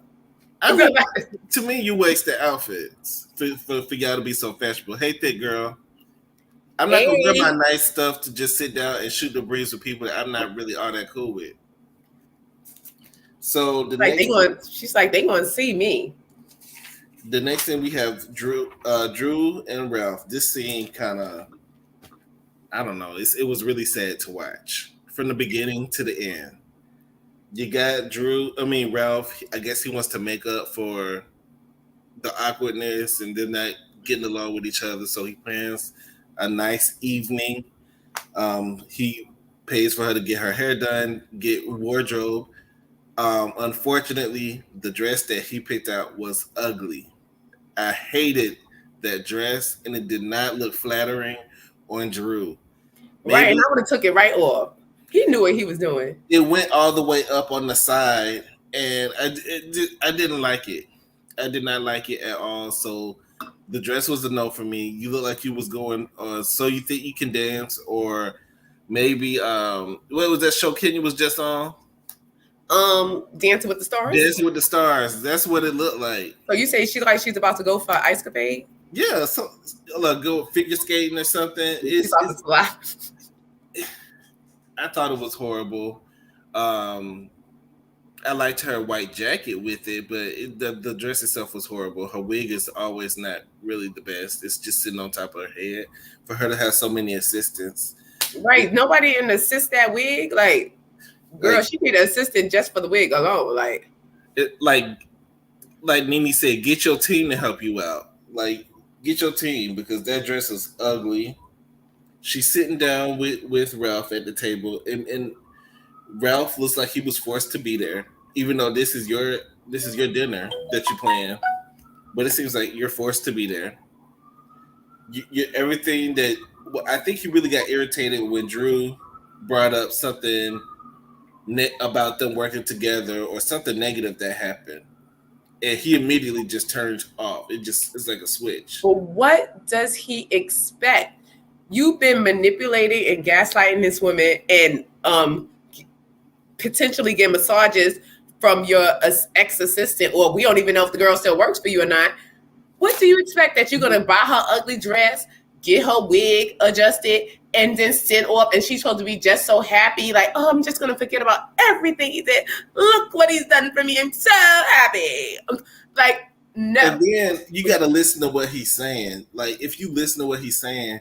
To me, you wasted outfits for y'all to be so fashionable. Hey, thick girl. I'm not gonna wear my nice stuff to just sit down and shoot the breeze with people that I'm not really all that cool with. So she's like, they gonna see me. The next thing we have Drew and Ralph. This scene kind of, I don't know. It was really sad to watch from the beginning to the end. You got Ralph. I guess he wants to make up for the awkwardness and they're not getting along with each other. So he plans a nice evening. He pays for her to get her hair done, get wardrobe. Unfortunately, the dress that he picked out was ugly. I hated that dress, and it did not look flattering on Drew. Right, and I would have took it right off. He knew what he was doing. It went all the way up on the side, and I didn't like it. I did not like it at all. So the dress was a no for me. You look like you was going So You Think You Can Dance, or maybe what was that show Kenya was just on? Dancing with the Stars. Dancing with the Stars. That's what it looked like. So you say she's about to go for ice capade? Yeah, so go figure skating or something. It's I thought it was horrible. I liked her white jacket with it, but the dress itself was horrible. Her wig is always not really the best. It's just sitting on top of her head. For her to have so many assistants. Right. Nobody can assist that wig. Like, girl, she need an assistant just for the wig alone. Like Nene said, get your team to help you out. Like, get your team, because that dress is ugly. She's sitting down with Ralph at the table, and Ralph looks like he was forced to be there, even though this is your dinner that you plan. But it seems like you're forced to be there. Everything that I think he really got irritated when Drew brought up something about them working together or something negative that happened, and he immediately just turned off. It's like a switch. But what does he expect? You've been manipulating and gaslighting this woman, and potentially get massages from your ex-assistant, or we don't even know if the girl still works for you or not. What do you expect? That you're going to buy her ugly dress, get her wig adjusted, and then send off, and she's supposed to be just so happy, like, oh, I'm just going to forget about everything he did. Look what he's done for me. I'm so happy. Like, no. And then you got to listen to what he's saying. Like, if you listen to what he's saying,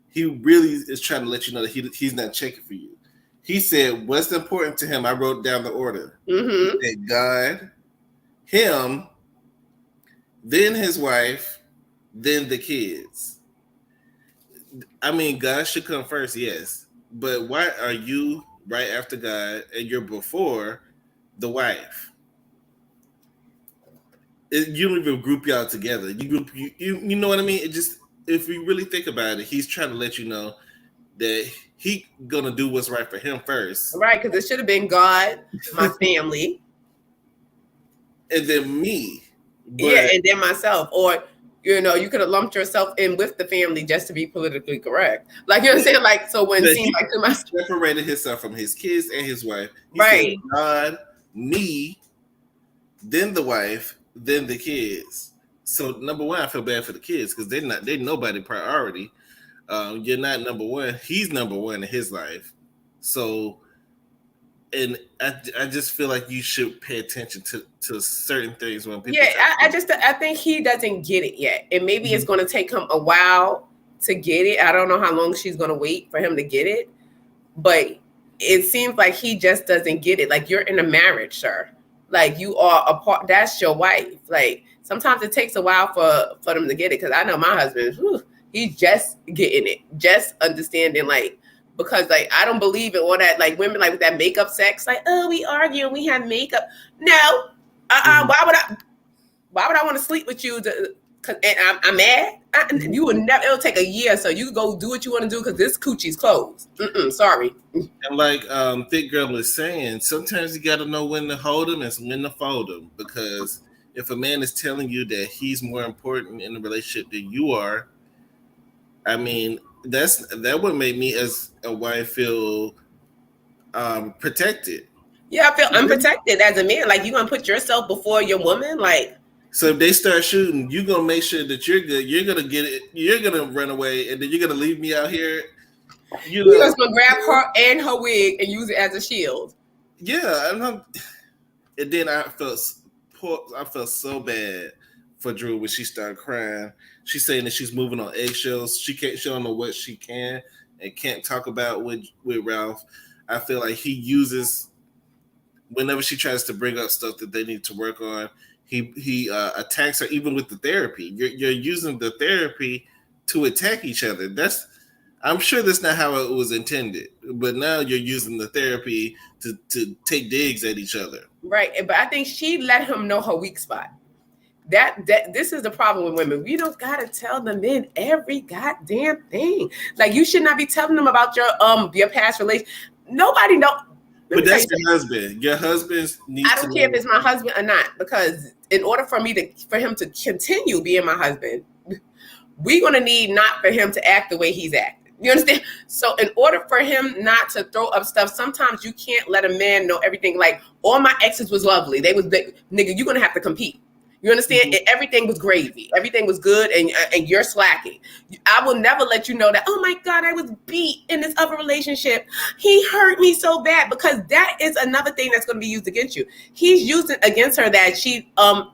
he really is trying to let you know that he's not checking for you. He said, what's important to him? I wrote down the order. Mm-hmm. He said, God, him, then his wife, then the kids. I mean, God should come first, yes. But why are you right after God and you're before the wife? You don't even group y'all together. You know what I mean? It just, if you really think about it, he's trying to let you know that he gonna do what's right for him first. Right, because it should have been God, my family. And then me. Yeah, and then myself. Or, you could have lumped yourself in with the family just to be politically correct. Like, you know what I'm saying? Like, so when it seemed like too much. Separated himself from his kids and his wife. He right. said, God, me, then the wife, then the kids. So number one, I feel bad for the kids because they're nobody priority. You're not number one. He's number one in his life. So, and I just feel like you should pay attention to certain things when people. Yeah, I think he doesn't get it yet, and maybe it's going to take him a while to get it. I don't know how long she's going to wait for him to get it, but it seems like he just doesn't get it. Like, you're in a marriage, sir. Like, you are a part. That's your wife. Like, sometimes it takes a while for them to get it. Because I know my husband. He's just getting it, just understanding, like, because, like, I don't believe in all that, like, women, like, with that makeup sex, like, oh, we argue and we have makeup. No, why would I want to sleep with you? And I'm mad. You would never. It'll take a year, so you go do what you want to do because this coochie's closed. Sorry. And like Thick Girl was saying, sometimes you got to know when to hold them and when to fold them, because if a man is telling you that he's more important in the relationship than you are, I mean, that would make me as a wife feel protected. Yeah, I feel unprotected as a man. Like, you gonna put yourself before your woman? Like, so if they start shooting, you're gonna make sure that you're good. You're gonna get it. You're gonna run away, and then you're gonna leave me out here. You you know, just gonna grab her and her wig and use it as a shield. yeah. And then I felt so bad for Drew when she started crying. She's saying that she's moving on eggshells. She don't know what she can and can't talk about with Ralph. I feel like he uses whenever she tries to bring up stuff that they need to work on. He attacks her even with the therapy. You're using the therapy to attack each other. I'm sure that's not how it was intended, but now you're using the therapy to take digs at each other. Right, but I think she let him know her weak spot. That this is the problem with women. We don't gotta tell the men every goddamn thing. Like, you should not be telling them about your past relation. Nobody know. But that's your husband. Your husband's needs. I don't care if it's my husband or not, because in order for him to continue being my husband, we're gonna need not for him to act the way he's acting. You understand? So in order for him not to throw up stuff, sometimes you can't let a man know everything. Like, all my exes was lovely. They was nigga, you're gonna have to compete. You understand? Mm-hmm. Everything was gravy. Everything was good, and you're slacking. I will never let you know that, oh my God, I was beat in this other relationship. He hurt me so bad, because that is another thing that's going to be used against you. He's using against her that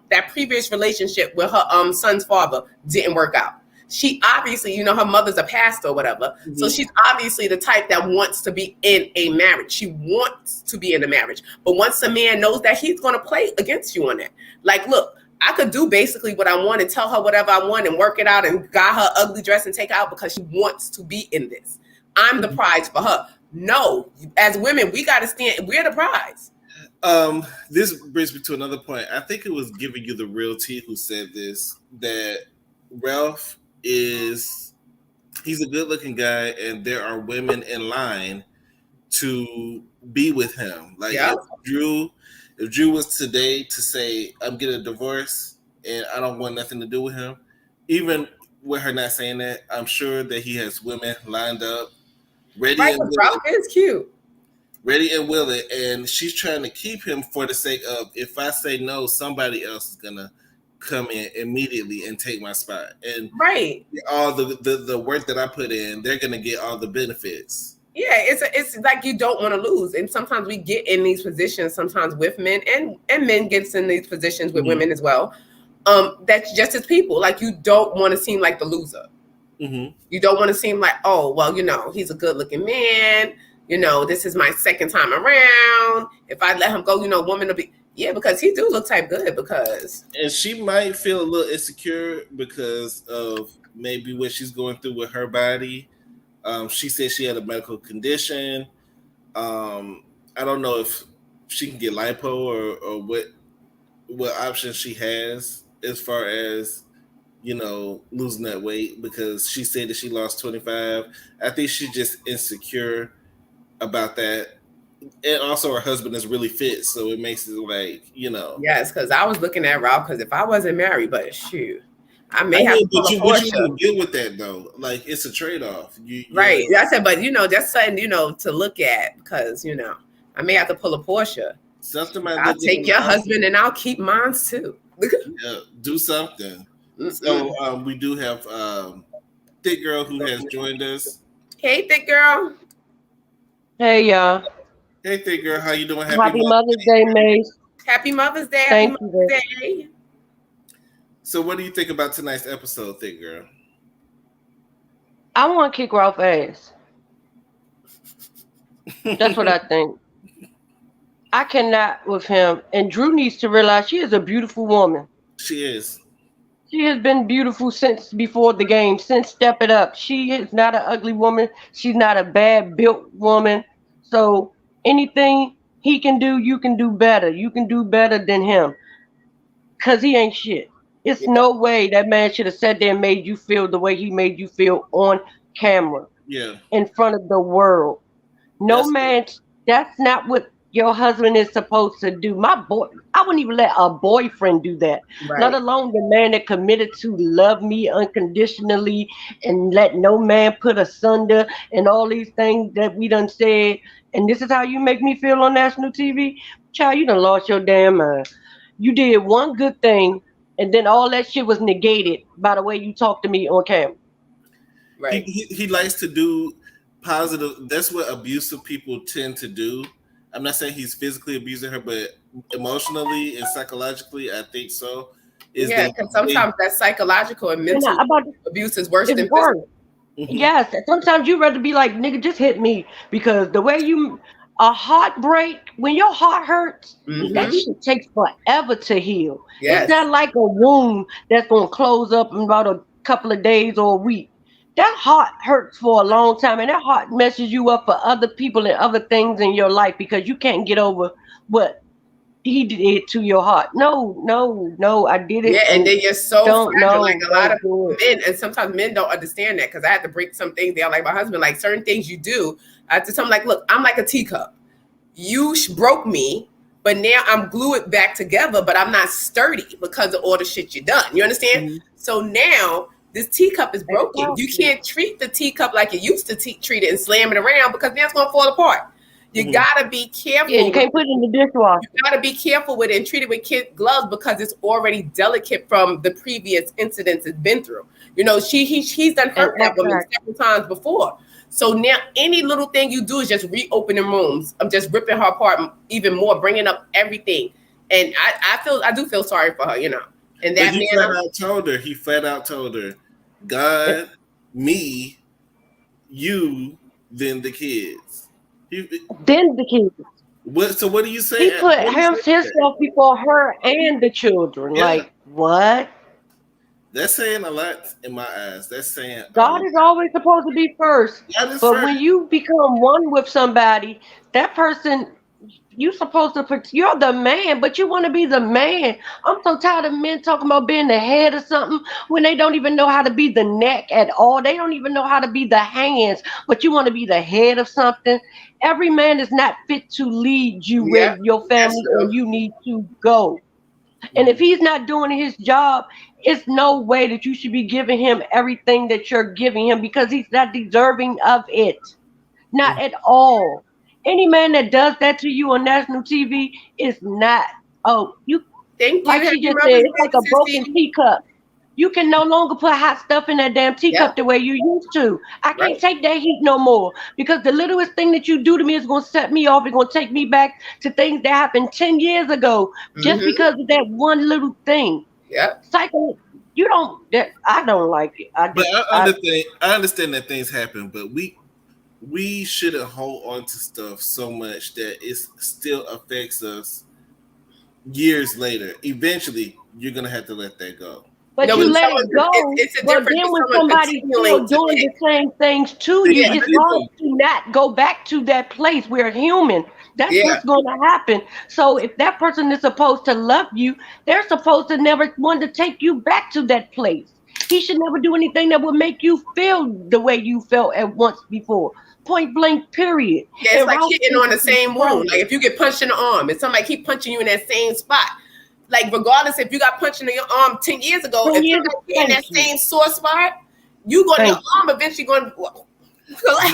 that previous relationship with her son's father didn't work out. She obviously, her mother's a pastor or whatever. Mm-hmm. So she's obviously the type that wants to be in a marriage. She wants to be in a marriage. But once a man knows that, he's going to play against you on that. Like, look, I could do basically what I want and tell her whatever I want and work it out and buy her ugly dress and take her out because she wants to be in this. I'm the prize for her. No, as women, we got to stand. We're the prize. This brings me to another point. I think it was Giving You the Real Tea who said this, that Ralph he's a good looking guy, and there are women in line to be with him. Like, yeah. If Drew was today to say, I'm getting a divorce and I don't want nothing to do with him, even with her not saying that, I'm sure that he has women lined up, ready and willing. Ralph is cute. Ready and willing, and she's trying to keep him for the sake of, if I say no, somebody else is gonna come in immediately and take my spot. And right, all the work that I put in, they're gonna get all the benefits. Yeah, it's like you don't want to lose. And sometimes we get in these positions, sometimes with men, and men gets in these positions with women as well. That's just as people. Like, you don't want to seem like the loser. Mm-hmm. You don't want to seem like, oh, well, he's a good looking man. This is my second time around. If I let him go, woman will be, yeah, because he do look type good, because. And she might feel a little insecure because of maybe what she's going through with her body. She said she had a medical condition. I don't know if she can get lipo or what options she has as far as, losing that weight, because she said that she lost 25. I think she's just insecure about that. And also her husband is really fit, so it makes it like, Yes, because I was looking at Ralph, because if I wasn't married, but shoot. I may have to pull a what you want to get with that, though? Like, it's a trade-off. Right. I said, but, just something, to look at, because, I may have to pull a Portia. Something I'll take your husband and I'll keep mine, too. Yeah, do something. Mm-hmm. So we do have Thick Girl who has joined us. Hey, Thick Girl. Hey, y'all. Hey, Thick Girl. How you doing? Happy Mother's Day, Mace. Happy Mother's Day. Thank Happy Mother's Day. So what do you think about tonight's episode, Thick Girl? I want to kick Ralph's ass. That's what I think. I cannot with him. And Drew needs to realize she is a beautiful woman. She is. She has been beautiful since before the game, since Step It Up. She is not an ugly woman. She's not a bad built woman. So anything he can do, you can do better. You can do better than him. Because he ain't shit. It's no way that man should have sat there and made you feel the way he made you feel on camera. Yeah. In front of the world. That's not what your husband is supposed to do. I wouldn't even let a boyfriend do that, let Right. alone the man that committed to love me unconditionally and let no man put asunder and all these things that we done said. And this is how you make me feel on national TV? Child, you done lost your damn mind. You did one good thing, and then all that shit was negated by the way you talked to me on camera. Right. He likes to do positive. That's what abusive people tend to do. I'm not saying he's physically abusing her, but emotionally and psychologically, I think so. Is Yeah, that because sometimes that psychological and And mental about abuse is worse it's than worse. physical. Mhm. Yes, sometimes you rather be like, nigga, just hit me because the way you a heartbreak when your heart hurts, that Mm-hmm. shit takes forever to heal. It's Yes. not like a wound that's gonna close up in about a couple of days or a week. That heart hurts for a long time, and that heart messes you up for other people and other things in your life because you can't get over what he did to your heart. No, no, no, I did Yeah, it, and and then you're so don't fragile. Like no, a lot don't of do it. men, and sometimes men don't understand that because I had to break some things down. Like my husband, like certain things you do, I had to tell him, like, look, I'm like a teacup. You broke me, but now I'm glue it back together, but I'm not sturdy because of all the shit you done. You understand? Mhm. So now this teacup is broken. You Exactly. can't treat the teacup like you used to treat it and slam it around because now it's gonna fall apart. You Mhm. gotta be Yeah, you careful with can't put it in the dishwasher. you gotta be careful with it and treat it with kid gloves because it's already delicate from the previous incidents it's been through. You know, he's done And hurt that act woman right. several times before. So now any little thing you do is just reopening rooms. I'm just ripping her apart even more, bringing up everything. And I do feel sorry for her, you know. And But that he man, flat out told her. He flat out told her, God, me, you, then the kids. He, Then the kids. what? So what do you He say? put What do you say to that? himself before her and the children. Yeah, Like, what? that's saying a lot in my eyes. That's saying a God lot. is always supposed to be first. That is But first. when you become one with somebody, that person, you supposed to, you're the man, but you want to be the man. I'm so tired of men talking about being the head of something when they don't even know how to be the neck at all. They don't even know how to be the hands, but you want to be the head of something. Every man is not fit to lead you where yeah, your that's family or true. you need to go. And if Mhm. he's not doing his job, it's no way that you should be giving him everything that you're giving him because he's not deserving of it. Not Mhm. at all. Any man that does that to you on national TV is not, oh, you, Thank you. like she Happy just said, Mother's it's like Day, a broken Sissy. teacup. You can no longer put hot stuff in that damn Yep, teacup the way you used to. I can't right. take that heat no more because the littlest thing that you do to me is going to set me off. It's going to take me back to things that happened 10 years ago just Mm-hmm. because of that one little thing. Yep. Cycle, you don't, that, I don't like it. But I understand that things happen, but we shouldn't hold on to stuff so much that it still affects us years later. Eventually, you're gonna have to let that go. but No, you when let someone it go. it's a But difference then with when someone somebody's continuing still to doing the think. same things to you, Things Yeah, it's people, wrong to not go back to that place. We're human. That's yeah. what's going to happen. So if that person is supposed to love you, they're supposed to never want to take you back to that place. He should never do anything that would make you feel the way you felt at once before. Point blank, period. Yeah, it's And like Ralph hitting is on the same wound. Like perfect. if you get punched in the arm and somebody keep punching you in that same spot, like regardless if you got punched in your arm 10 years ago, 10 if years, somebody hit in thank that you. same sore spot, you going your Thank you. arm eventually going to but collapse.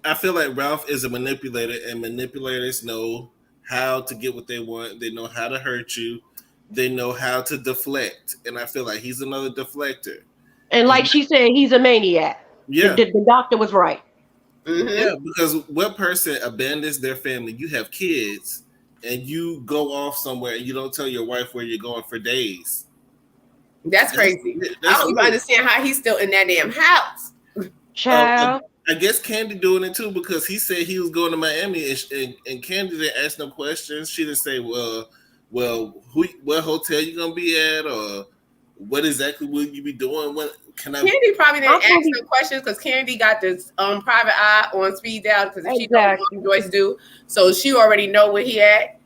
I feel like Ralph is a manipulator, and manipulators know how to get what they want. They know how to hurt you. They know how to deflect, and I feel like he's another deflector. And And like she said, he's a maniac. The, yeah, the, the doctor was right. yeah, Mm-hmm. because what person abandons their family? You have kids, and you go off somewhere, and you don't tell your wife where you're going for days. That's That's crazy. I that's don't even weird. understand how he's still in that damn house. Child. I guess Candy doing it too because he said he was going to Miami, and Candy didn't ask no questions. She didn't say, what hotel you gonna be at, or what exactly will you be doing? What can I? Candy probably I'm didn't ask probably no questions because Candy got this private eye on speed dial because if she don't exactly. Joyce do, so she already know where he at.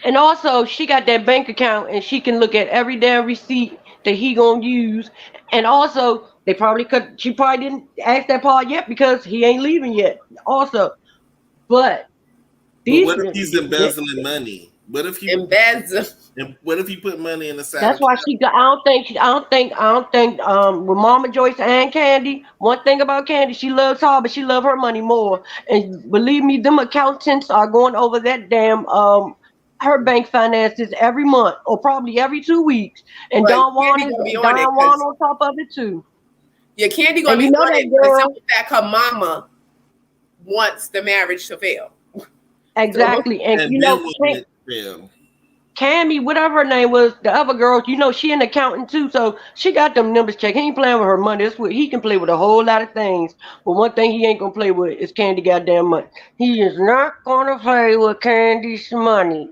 And also, she got that bank account, and she can look at every damn receipt that he gonna use. And also, they probably could. She probably didn't ask that part yet because he ain't leaving yet. Also, but But what if he's embezzling money? What if he put money in the side? That's why she got. I don't think. With Mama Joyce and Candy, one thing about Candy, she loves her, but she loves her money more. And believe me, them accountants are going over that damn her bank finances every month or probably every 2 weeks. And Don Juan on top of it too. Yeah, Candy gonna be on it. The simple fact her mama wants the marriage to fail. Exactly, and you know, Cammy, whatever her name was, the other girl, you know, she an accountant too, so she got them numbers checked. He ain't playing with her money. He can play with a whole lot of things, but one thing he ain't gonna play with is Candy goddamn money. He is not gonna play with Candy's money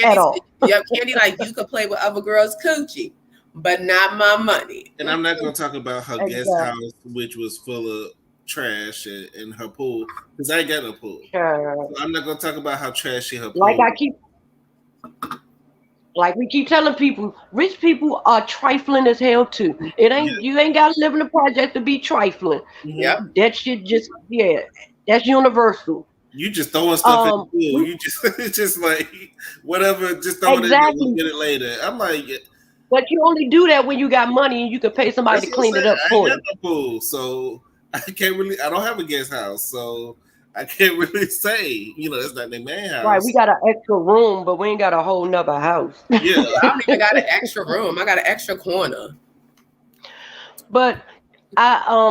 at all. Yeah, Candy, like, you could play with other girls' coochie, but not my money. And I'm not gonna talk about her guest house, which was full of trash, and her pool, because I ain't got no pool. So I'm not gonna talk about how trashy her pool. Like we keep telling people, rich people are trifling as hell too. You ain't gotta live in a project to be trifling. Yeah, that shit just that's universal. You just throwing stuff in the pool. You just it's just like whatever, just throw it in there, we'll get it later. I'm like, but you only do that when you got money and you can pay somebody to clean it up for you. I got no pool, so I don't have a guest house, so I can't really say, you know, it's not their main house. Right, we got an extra room, but we ain't got a whole nother house. Yeah, I don't even got an extra room. I got an extra corner. But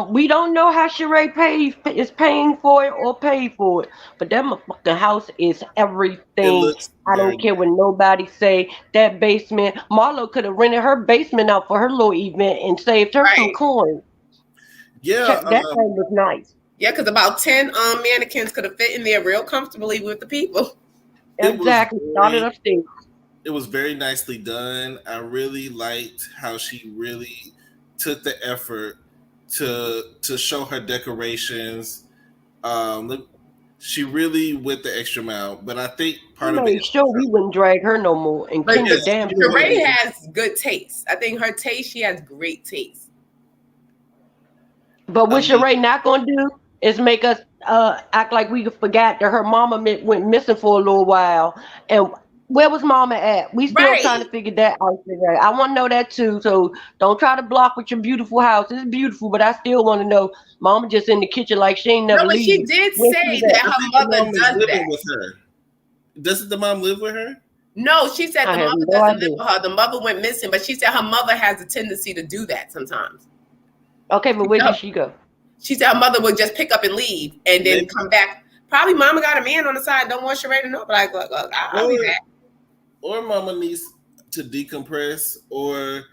we don't know how Sheree is paying for it or paid for it. But that motherfucking house is everything. I don't care what nobody say. That basement, Marlo could have rented her basement out for her little event and saved her some coins. Yeah, that thing was nice. Yeah, because about 10 mannequins could have fit in there real comfortably with the people. Exactly. Started upstairs. It was very nicely done. I really liked how she really took the effort to show her decorations. She really went the extra mile, but I think part of it. Sure, we wouldn't drag her no more. And Sheree has good taste. I think her taste, she has great taste. But what Sheree not gonna do is make us act like we forgot that her mama went missing for a little while. And where was mama at? We still trying to figure that out. I want to know that too. So don't try to block with your beautiful house. It's beautiful, but I still want to know mama just in the kitchen like she ain't never leave. She did say that her mother does that. With her. Doesn't the mom live with her? No, she said the mother doesn't live with her. The mother went missing, but she said her mother has a tendency to do that sometimes. Okay, but where did she go? She said her mother would just pick up and leave and then come back. Probably mama got a man on the side. Don't want Sheree to know. But like, look, I'll be back. Or mama needs to decompress, or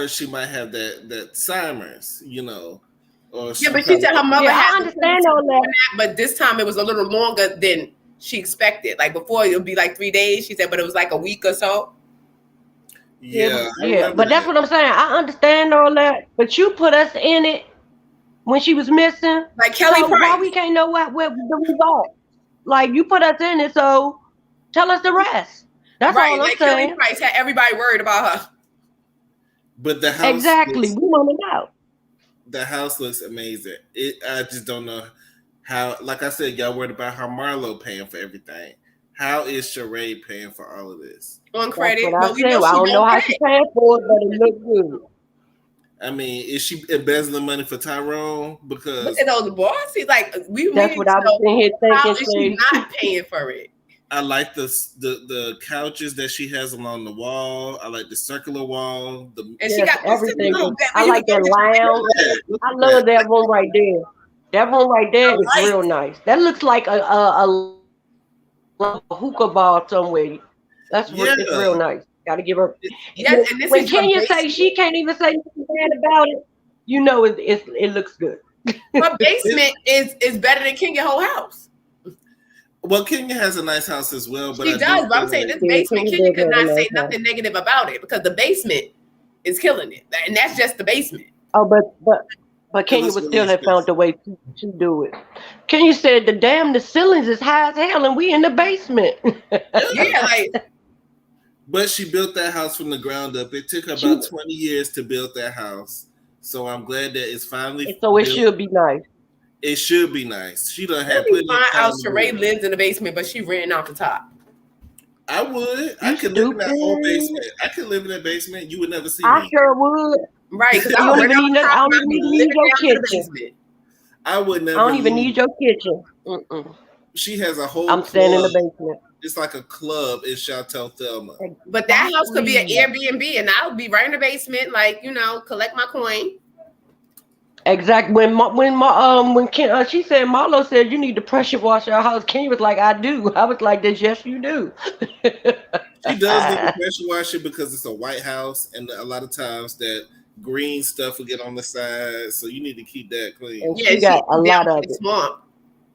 she might have that Simers, you know. Or but she said her mother I understand all that. But this time it was a little longer than she expected. Like before, it would be like 3 days. She said, but it was like a week or so. Yeah. But that's what I'm saying. I understand all that, but you put us in it when she was missing. Like Kelly Price. Why we can't know what the result? Like you put us in it, so tell us the rest. That's all I'm like saying. Kelly Price had everybody worried about her. But the house we want to know. The house looks amazing. I just don't know how. Like I said, y'all worried about how Marlo paying for everything. How is Sheree paying for all of this? On credit. I don't know how she's paying for it, but it looks good. I mean, is she embezzling money for Tyrone? Because look at those bosses. Like that's what I was in here thinking. How is she not paying for it? I like the couches that she has along the wall. I like the circular wall. And she got everything. I like that lounge. I love that one right there. That one right there is real nice. That looks like a hookah bar somewhere. It's real nice. Gotta give her. Yes, when Kenya say she can't even say nothing bad about it, you know it looks good. Her basement is better than Kenya's whole house. Well, Kenya has a nice house as well, but she does. But I'm saying this basement, Kenya could not say nothing negative about it because the basement is killing it, and that's just the basement. Oh, but Kenya would still have found a way to do it. Kenya said the ceilings is high as hell, and we in the basement. But she built that house from the ground up. It took her about 20 years to build that house. So I'm glad that it's finally so it should be nice. It should be nice. She done Let had me plenty find of time out. to do Sheree it. lives in the basement, but she renting out the top. I would. I You could live in that whole stupid. basement. I could live in that basement. You would never see I me. sure would. Right, because You I don't rent even out need the nothing. top I and don't I'll be even need living your down to the kitchen. basement. I would never I don't even leave. need your kitchen. Mm-mm. She has a whole I'm staying in the club. basement. It's like a club in Chateau Thelma. But that house could be an Exactly. Airbnb, and I would be right in the basement, like, collect my coin. Exactly. When she said Marlo said you need to pressure wash our house, Ken was like, I do. I was like, this, yes, you do. She does need to pressure wash it because it's a white house, and a lot of times that green stuff will get on the side, so you need to keep that clean. And Yeah, she got a down lot by of the it. swamp.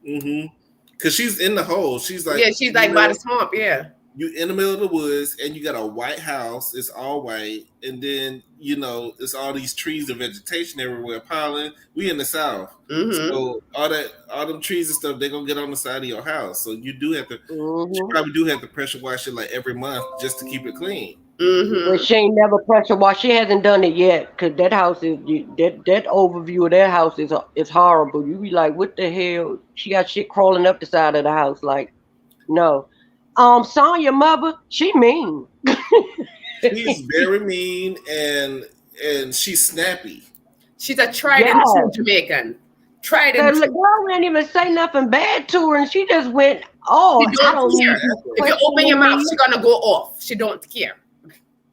Mm-hmm. Because she's in the hole. She's like, Yeah, she's like by the swamp. Yeah. you in the middle of the woods, and you got a white house. It's all white, and then it's all these trees and vegetation everywhere. Pollen. We in the South, so all them trees and stuff, they're gonna get on the side of your house. So you do have to. You probably do have to pressure wash it like every month just to keep it clean. But she ain't never pressure wash. She hasn't done it yet because that house is that overview of that house is horrible. You be like, what the hell? She got shit crawling up the side of the house. Like, no. Sonya mother, she mean. She's very mean and she's snappy. She's a tried and true Jamaican. Tried and The true. girl didn't even say nothing bad to her, and she just went, "Oh, She I don't need care. you If you open your mouth, me." she's gonna go off. She don't care.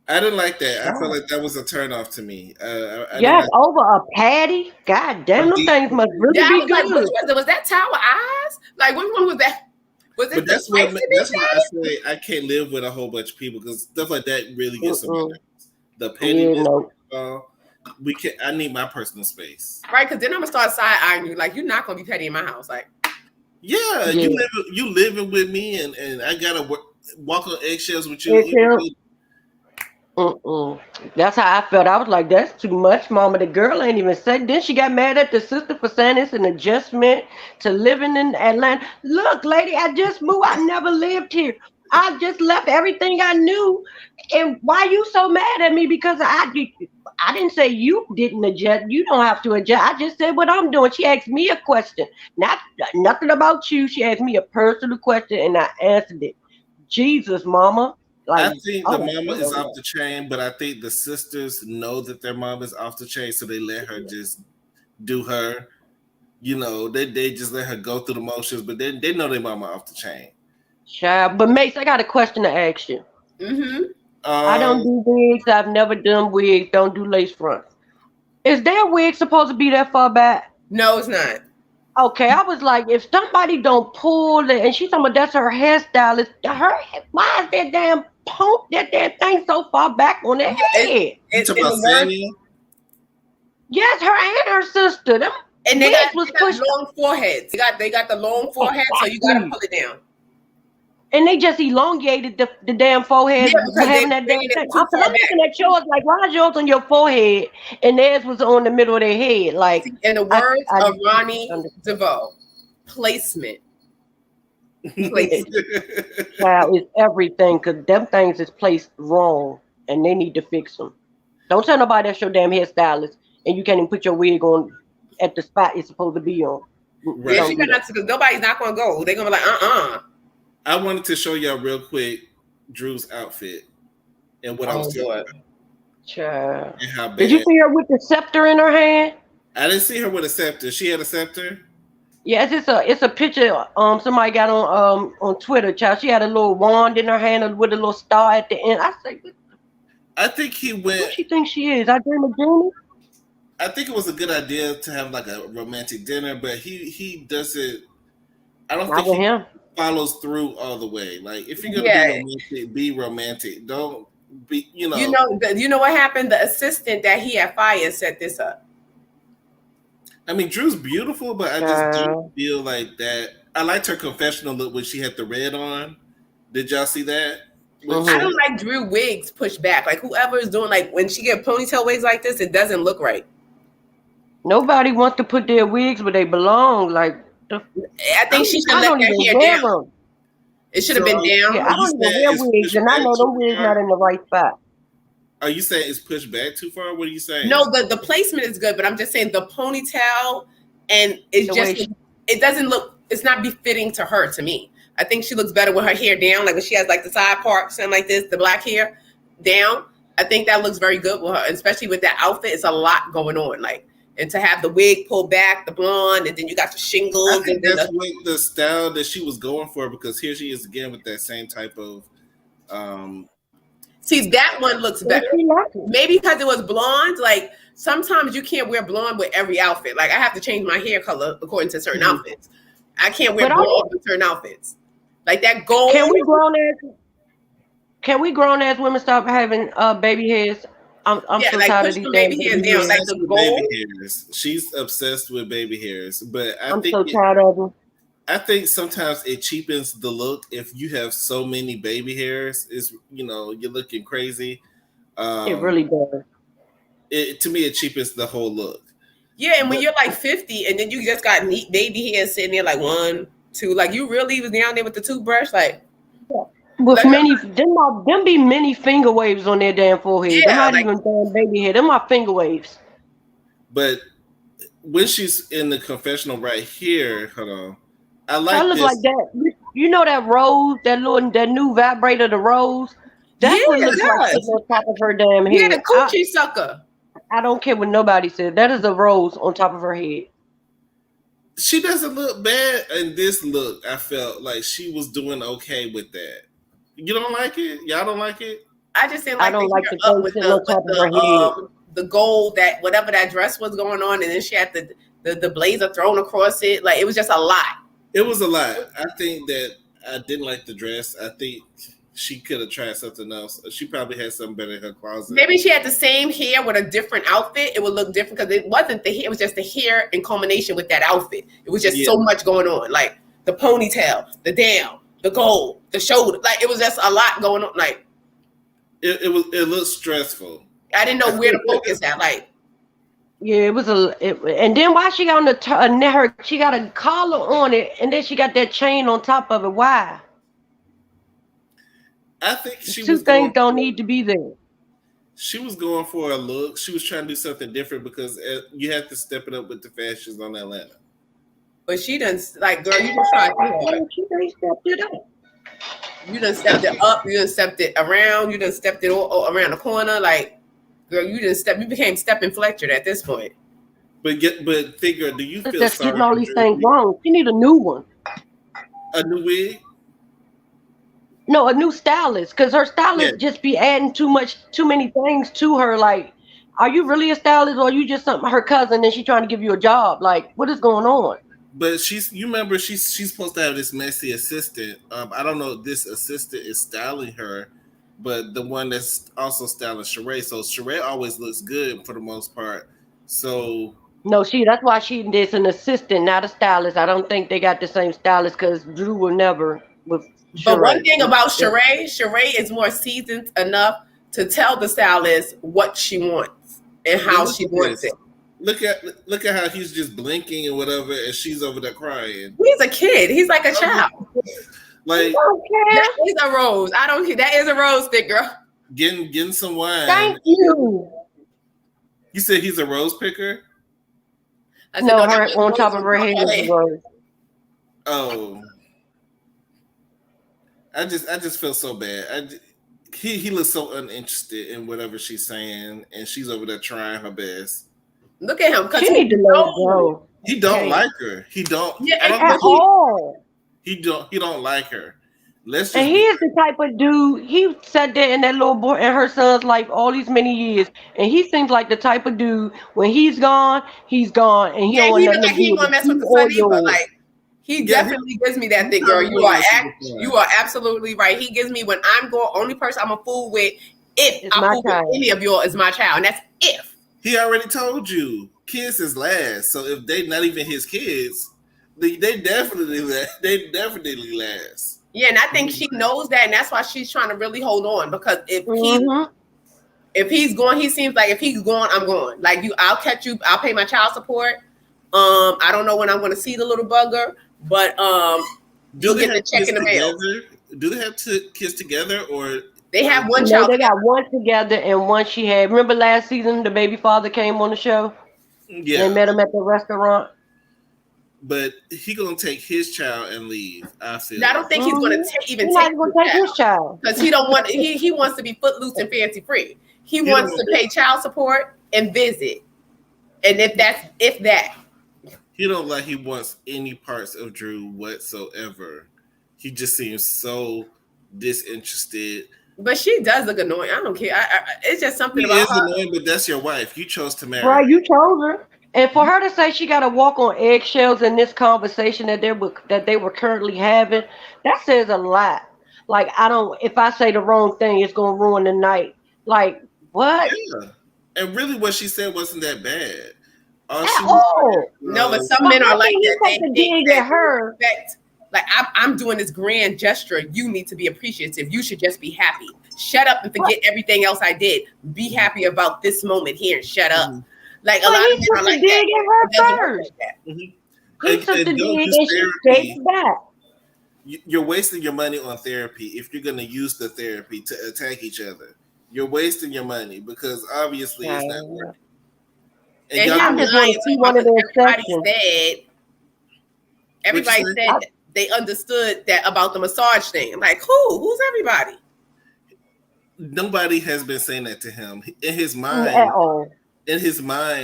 I didn't like that. I felt like that was a turnoff to me. I Yes, over a patty. God damn, them things must really Yeah, I be was like, good. which was it? Was that Tower Eyes? Like, which one was that? Was it But the that's why I patty? say I can't live with a whole bunch of people because stuff like that really gets on my nerves. The Yeah, pettiness. no. We can. I need my personal space. Right, because then I'm gonna start side eyeing you. Like, you're not gonna be petty in my house. Like, Yeah, Yeah. you living with me, and I gotta walk on eggshells with you. Eggshells. That's how I felt. I was like, that's too much, mama. The girl ain't even said. Then she got mad at the sister for saying it's an adjustment to living in Atlanta. Look, lady, I just moved. I never lived here. I just left everything I knew. And why you so mad at me? Because I didn't say you didn't adjust. You don't have to adjust. I just said what I'm doing. She asked me a question, nothing about you. She asked me a personal question, and I answered it. Jesus, mama. I think the mama is off the chain, but I think the sisters know that their mom is off the chain, so they let her just do her. They just let her go through the motions, but they know their mama off the chain. Child, but Mace, I got a question to ask you. I don't do wigs. I've never done wigs. Don't do lace fronts. Is their wig supposed to be that far back? No, it's not. Okay, I was like, if somebody don't pull it, and she's talking about that's her hairstylist. Why is that damn thing so far back on their head? It's about Sammy. Yes, her and her sister. Them and they got pushed long foreheads. They got the long forehead, so you gotta pull it down. And they just elongated the damn forehead having that damn thing. I'm looking at yours like, why is yours on your forehead and theirs was on the middle of their head? Like, in the words of Ronnie DeVoe, placement. Wow, it's everything because them things is placed wrong and they need to fix them. Don't tell nobody that's your damn hairstylist and you can't even put your wig on at the spot it's supposed to be on. Right. Yeah, because nobody's not gonna go. They're gonna be like, I wanted to show y'all real quick Drew's outfit and what I was talking about. Child. And how bad. Did you see her with the scepter in her hand? I didn't see her with a scepter. She had a scepter. Yes, it's a picture. Somebody got on Twitter. Child, she had a little wand in her hand with a little star at the end. I think he went. What she think she is? I dream of Jimmy. I think it was a good idea to have like a romantic dinner, but he doesn't. I don't think he follows through all the way. Like if you're gonna be romantic. Don't be. You know what happened? The assistant that he had fired set this up. I mean, Drew's beautiful, but I just don't feel like that. I liked her confessional look when she had the red on. Did y'all see that? I don't like Drew wigs pushed back. Like whoever is doing, like when she get ponytail wigs like this, it doesn't look right. Nobody wants to put their wigs where they belong. Like I think she should let her hair down. It should have been down. Yeah, I don't even wear wigs, and I know them wigs not in the right spot. Are you saying it's pushed back too far? What are you saying? No, the placement is good, but I'm just saying the ponytail and it doesn't look. It's not befitting to her. To me, I think she looks better with her hair down, like when she has like the side part, something like this, the black hair down. I think that looks very good with her, especially with that outfit. It's a lot going on, like, and to have the wig pulled back, the blonde, and then you got the shingles. I think that's the style that she was going for, because here she is again with that same type of. See, that one looks better. Maybe because it was blonde. Like sometimes you can't wear blonde with every outfit. Like I have to change my hair color according to certain outfits. I can't wear blonde with certain outfits. Like that gold. Can we grown ass women stop having baby hairs? I'm so tired of these baby hairs down. Like the gold. Baby hairs. She's obsessed with baby hairs, but I'm so tired of them. I think sometimes it cheapens the look if you have so many baby hairs. It's you're looking crazy. It really does. To me, it cheapens the whole look. Yeah, and when you're like 50 and then you just got neat baby hairs sitting there like 1, 2, like you really was down there with the toothbrush, like. With many, them be many finger waves on their damn forehead. Yeah, they're not even damn baby hair. Them are finger waves. But when she's in the confessional right here, hold on. I look like that. You know that rose, that new vibrator, the rose? That's what looks like on top of her damn head. Yeah, the coochie sucker. I don't care what nobody says. That is a rose on top of her head. She doesn't look bad in this look. I felt like she was doing okay with that. You don't like it? Y'all don't like it? I just didn't like. I don't like the up with the gold, that whatever that dress was going on, and then she had the blazer thrown across it. Like it was just a lot. It was a lot. I think that I didn't like the dress. I think she could have tried something else. She probably had something better in her closet. Maybe she had the same hair with a different outfit. It would look different because it wasn't the hair. It was just the hair in combination with that outfit. It was just so much going on, like the ponytail, the down, the gold, the shoulder. Like it was just a lot going on. Like it looked stressful. I didn't know where to focus at. Like yeah, it was and then why she got on the she got a collar on it, and then she got that chain on top of it. Why? I think she two things don't need to be there. She was going for a look. She was trying to do something different because you have to step it up with the fashions on Atlanta. But she done like, girl, you just tried too hard. She done stepped it up. You done stepped it up. You done stepped it around. You done stepped it all around the corner. Like, girl, you became stepping Fletcher at this point. But figure, do you feel that's sorry? Getting all these things wrong. She need a new one. A new wig? No, a new stylist, because her stylist just be adding too many things to her. Like, are you really a stylist, or are you just her cousin and she trying to give you a job? Like, what is going on? But you remember she's supposed to have this messy assistant. I don't know if this assistant is styling her, but the one that's also styling Sheree. So Sheree always looks good for the most part. So no, that's why she's an assistant, not a stylist. I don't think they got the same stylist because Drew will never with. But one thing about Sheree is more seasoned enough to tell the stylist what she wants and how she wants it. Look at how he's just blinking and whatever, and she's over there crying. He's a kid. He's like a child. Like that is a rose. I don't care. That is a rose stick, girl. Getting some wine. Thank you. You said he's a rose picker? No, her on top of her head is a rose. Oh. I just feel so bad. He looks so uninterested in whatever she's saying, and she's over there trying her best. Look at him. She need to know. He don't like her. He don't. Yeah, at all. He don't like her. And he is the type of dude. He sat there in that little boy and her son's life all these many years, and he seems like the type of dude when he's gone, and he don't want nothing to do with he won't mess with the son either. Like. He definitely gives me that thing, girl. You are absolutely right. He gives me when I'm going. Only person I'm a fool with, if I fool with any of y'all, is my child, and that's if. He already told you, kids is last. So if they not even his kids, they definitely last. Yeah, and I think she knows that, and that's why she's trying to really hold on because if he's going, he seems like if he's going, I'm going. Like I'll catch you. I'll pay my child support. I don't know when I'm going to see the little bugger. But you'll get the check in the mail. Do they have two kids together, or they have one child? They got one together and one she had. Remember last season, the baby father came on the show. Yeah, and met him at the restaurant. but he gonna take his child and leave. I feel. I don't think he's going to even He's take not going to take his child because he don't want. He wants to be footloose and fancy free. He wants to pay child support and visit, and if that. He don't like he wants any parts of Drew whatsoever. He just seems so disinterested. But she does look annoying. I don't care. It's just something She about is her. annoying, but that's your wife. You chose to marry. right? You chose her, and for her to say she got to walk on eggshells in this conversation that they were currently having, that says a lot. Like I don't. If I say the wrong thing, it's gonna ruin the night. Like what? Yeah. And really, what she said wasn't that bad. No, but some men are like that. They dig at her. Like I'm doing this grand gesture. You need to be appreciative. You should just be happy. Shut up and forget everything else I did. Be happy about this moment here and shut up. Like a lot of men are like that. Dig at her first. He took the dig and she takes back. You're wasting your money on therapy if you're going to use the therapy to attack each other. You're wasting your money because obviously it's not working. And y'all just want to see one of those everybody said they understood that about the massage thing. I'm like, who's everybody? Nobody has been saying that to him. In his mind,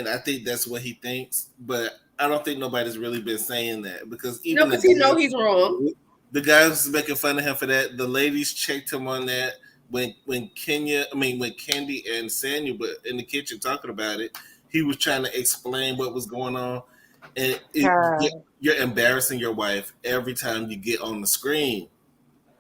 I think that's what he thinks, but I don't think nobody's really been saying that because even because he know he's wrong. The guys making fun of him for that. The ladies checked him on that when Candy and Samuel were in the kitchen talking about it. He was trying to explain what was going on, and you're embarrassing your wife every time you get on the screen.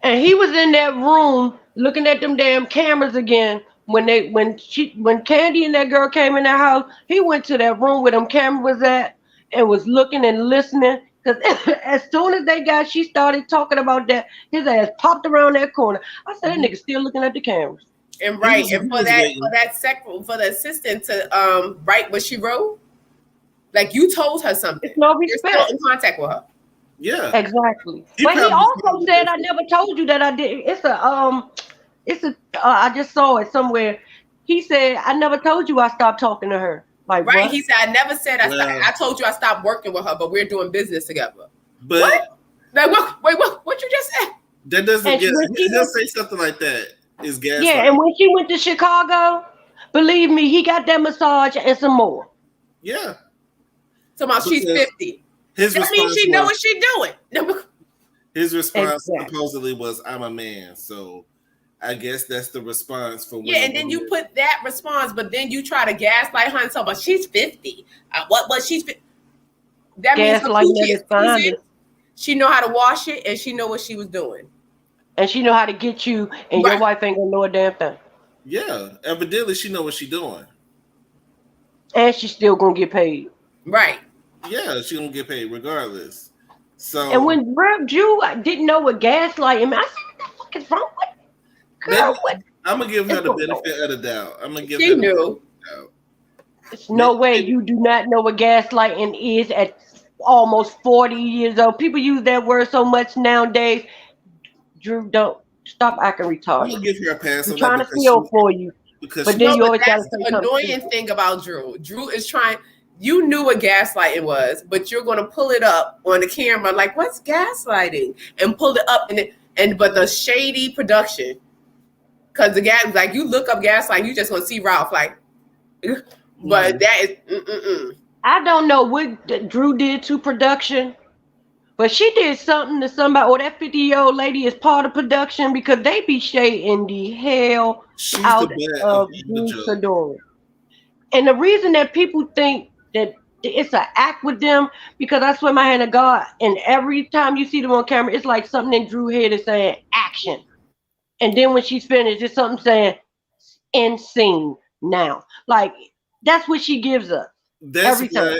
And he was in that room looking at them damn cameras again. When Candy and that girl came in that house, he went to that room where them cameras at and was looking and listening. Because as soon as she started talking about that, his ass popped around that corner. I said, that nigga still looking at the cameras. And for the assistant to write what she wrote, like you told her something. It's no respect. You're still in contact with her. Yeah, exactly. But he also said, "I never told you that I did." I just saw it somewhere. He said, "I never told you I stopped talking to her." Like right? What? He said, "I never said I stopped. I told you I stopped working with her, but we're doing business together." But what? Like what you just said? That doesn't get. He'll say something like that. Is gaslighting. Yeah, and when she went to Chicago, believe me, he got that massage and some more. Yeah. So she's 50. That means she know what she's doing. His response supposedly was, "I'm a man," so I guess that's the response for. And then you put that response, but then you try to gaslight her and tell her she's 50. She's 50. That means she know how to wash it and she know what she was doing. And she know how to get you, and your wife ain't gonna know a damn thing. Yeah, evidently she know what she doing. And she's still gonna get paid. Right. Yeah, she gonna get paid regardless. So and when Drew didn't know what gaslighting, I said, "What the fuck is wrong with girl?" I'm gonna give her the benefit of the doubt. I'm gonna give her the benefit of the doubt. There's no way you do not know what gaslighting is at almost 40 years old. People use that word so much nowadays. Drew, don't stop acting retarded. I'm gonna give her a pass. I'm trying to feel for you. But then you always that's the annoying thing about Drew. Drew is trying. You knew what gaslighting was, but you're going to pull it up on the camera like, what's gaslighting? And pull it up but the shady production. Because the gas, like you look up gaslighting, you just going to see Ralph like, but that is. I don't know what Drew did to production, but she did something to somebody, or that 50-year-old lady is part of production because they be shading the hell out of Drew Sidori. And the reason that people think that it's an act with them, because I swear my hand to God, and every time you see them on camera, it's like something in Drew's head is saying action. And then when she's finished, it's something saying end scene now. Like, that's what she gives us every time.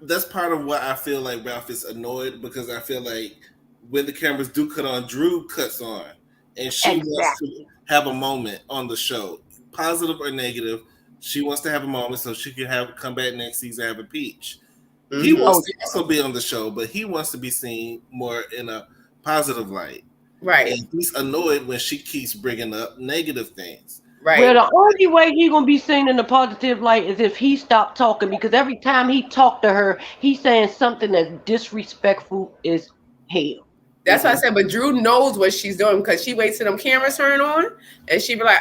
That's part of why I feel like Ralph is annoyed, because I feel like when the cameras do cut on, Drew cuts on. And she wants to have a moment on the show, positive or negative. She wants to have a moment so she can come back next season and have a peach. Mm-hmm. He wants to also be on the show, but he wants to be seen more in a positive light. Right. And he's annoyed when she keeps bringing up negative things. Right. Well, the only way he gonna be seen in a positive light is if he stopped talking, because every time he talked to her, he's saying something that's disrespectful as hell. That's what I said. But Drew knows what she's doing because she waits till them cameras turn on, and she be like,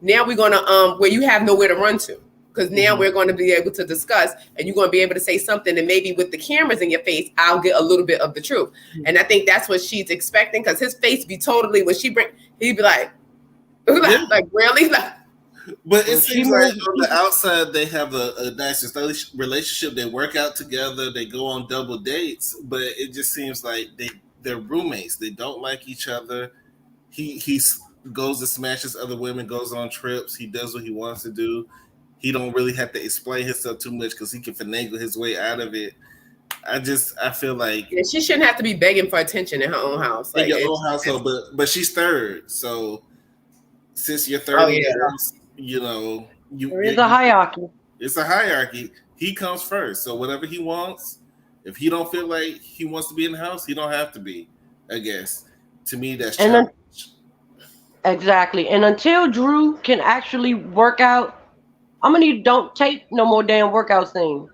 now we're gonna where you have nowhere to run to. Because now we're going to be able to discuss, and you're going to be able to say something, and maybe with the cameras in your face, I'll get a little bit of the truth. And I think that's what she's expecting, because his face be totally, when she bring, he'd be like, like really? Like, but it seems like on the outside they have a nice relationship. They work out together. They go on double dates, but it just seems like they're roommates. They don't like each other. He goes to smashes other women, goes on trips. He does what he wants to do. He don't really have to explain himself too much because he can finagle his way out of it. I feel like she shouldn't have to be begging for attention in her own house. Like in your own household, but she's third. So since you're third in the house, there is a hierarchy. It's a hierarchy. He comes first. So whatever he wants, if he don't feel like he wants to be in the house, he don't have to be, I guess. To me, that's challenge. Exactly. And until Drew can actually work out, I'm gonna need don't take no more damn workout things,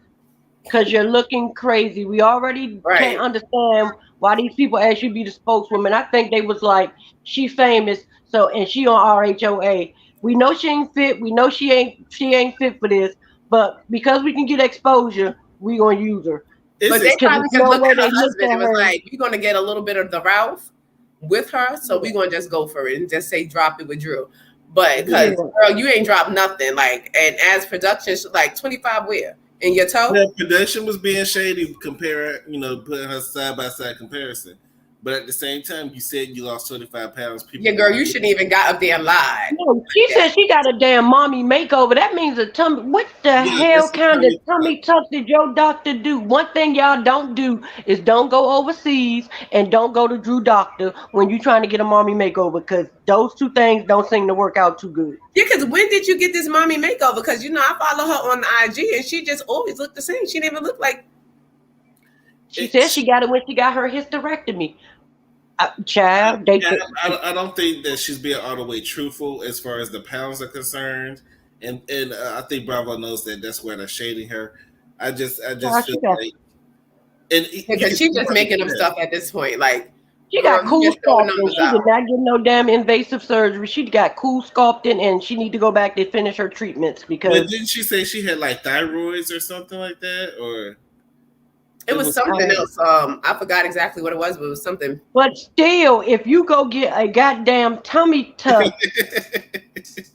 because you're looking crazy. We already can't understand why these people ask you to be the spokeswoman. I think they was like, she famous, so, and she on RHOA. We know she ain't fit. We know she ain't fit for this. But because we can get exposure, we gonna use her. But they probably just looked at her husband and was like, "You're gonna get a little bit of the Ralph with her, so we're gonna just go for it and just say drop it with Drew." But because girl, you ain't dropped nothing. Like, and as production, like 25 where in your toe. Yeah, production was being shady, putting her side by side comparison. But at the same time, you said you lost 25 pounds. Yeah, girl, you shouldn't even got up there and lied. No, she said she got a damn mommy makeover. That means a tummy. What the hell kind of tummy tuck did your doctor do? One thing y'all don't do is don't go overseas and don't go to Drew Doctor when you're trying to get a mommy makeover, because those two things don't seem to work out too good. Yeah, because when did you get this mommy makeover? Because, I follow her on the IG, and she just always looked the same. She didn't even look like... She said she got it when she got her hysterectomy. Child, I don't think that she's being all the way truthful as far as the pounds are concerned, and I think Bravo knows that. That's why they're shading her. I just feel like, and because she's just making them stuff at this point. Like, she got cool sculpting. She did not get no damn invasive surgery. She got cool sculpting, and she need to go back to finish her treatments because. But didn't she say she had like thyroids or something like that, or? It was something else. I forgot exactly what it was, but it was something. But still, if you go get a goddamn tummy tuck,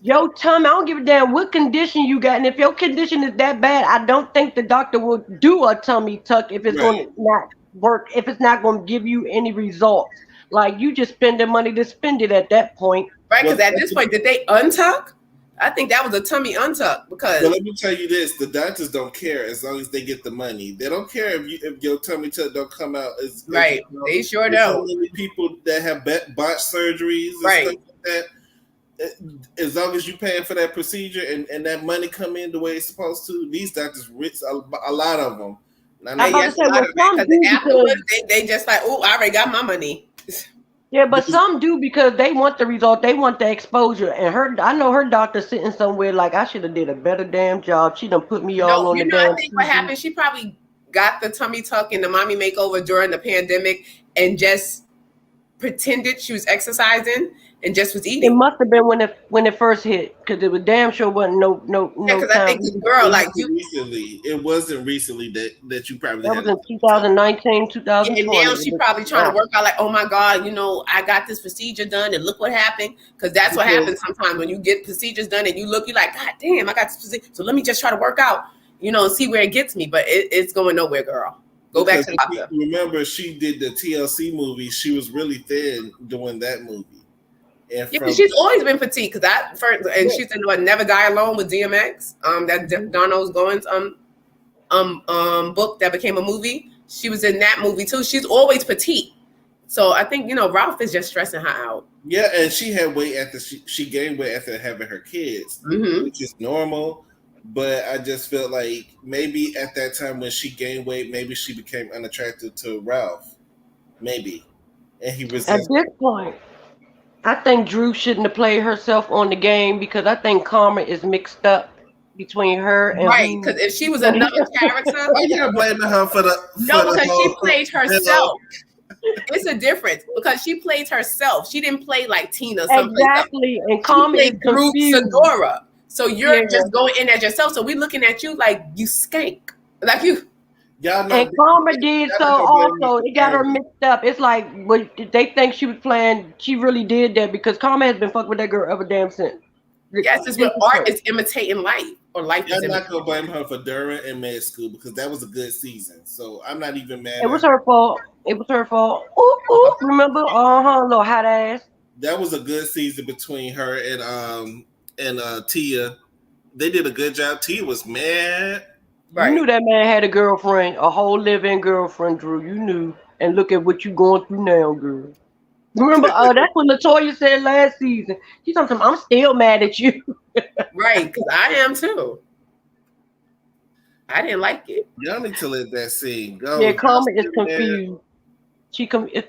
your tummy, I don't give a damn what condition you got. And if your condition is that bad, I don't think the doctor will do a tummy tuck if it's going to not work, if it's not going to give you any results. Like, you just spending money to spend it at that point. Right, because at this point, did they untuck? I think that was a tummy untuck because. Well, let me tell you this: the doctors don't care as long as they get the money. They don't care if your tummy tuck don't come out. Right, they sure don't. So many people that have botched surgeries, and stuff like that. As long as you paying for that procedure and that money come in the way it's supposed to, these doctors rich a lot of them. Afterwards, they just like, oh, I already got my money. Yeah, but some do because they want the result. They want the exposure. And I know her doctor sitting somewhere like, I should have did a better damn job. She done put me all on the damn. I think what happened, she probably got the tummy tuck and the mommy makeover during the pandemic and just pretended she was exercising and just was eating. It must have been when it first hit, because it was damn sure wasn't no because I think the girl it wasn't recently that you probably that was in 2019, 2020. And now she probably trying to work out like, oh my God, I got this procedure done and look what happened. Because that's what happens sometimes when you get procedures done and you're like, God damn, I got this procedure. So let me just try to work out, and see where it gets me. But it's going nowhere, girl. Go back to the doctor. Remember, she did the TLC movie. She was really thin doing that movie. She's always been petite she's in Never Die Alone with DMX. That Donald Goins book that became a movie. She was in that movie too. She's always petite. So I think Ralph is just stressing her out. Yeah, and she had weight after she gained weight after having her kids, which is normal. But I just felt like maybe at that time when she gained weight, maybe she became unattractive to Ralph. Maybe, and he was at this point. I think Drew shouldn't have played herself on the game because I think karma is mixed up between her and Right, who. because if she was another character, Why you blaming her for no, the because she whole played hello? herself. It's a difference because she plays herself. She didn't play like Tina someplace else. Exactly, and She karma is played Ruth confused. Sadora. So you're Yeah. just going in as yourself. So we're looking at you like you skank. Like you. Y'all know And karma did y'all so not gonna blame me also. for It got her Karma. mixed up. It's like what they think she was playing. She really did that because karma has been fucking with that girl ever damn since. Yes, it's what art is imitating life, or life Y'all is not imitating. gonna blame her for Dura and Med School because that was a good season. So I'm not even mad. It was her fault. It was her fault. Ooh, ooh, remember? Little hot ass. That was a good season between her and Tia. They did a good job. Tia was mad. You knew Right. that man had a girlfriend, a whole living girlfriend, Drew. You knew. And look at what you going through now, girl. Remember, that's what Latoya said last season. She told him, I'm still mad at you. Right, because I am too. I didn't like it. Y'all need to let that scene go. Yeah, Y'all karma is still mad? confused.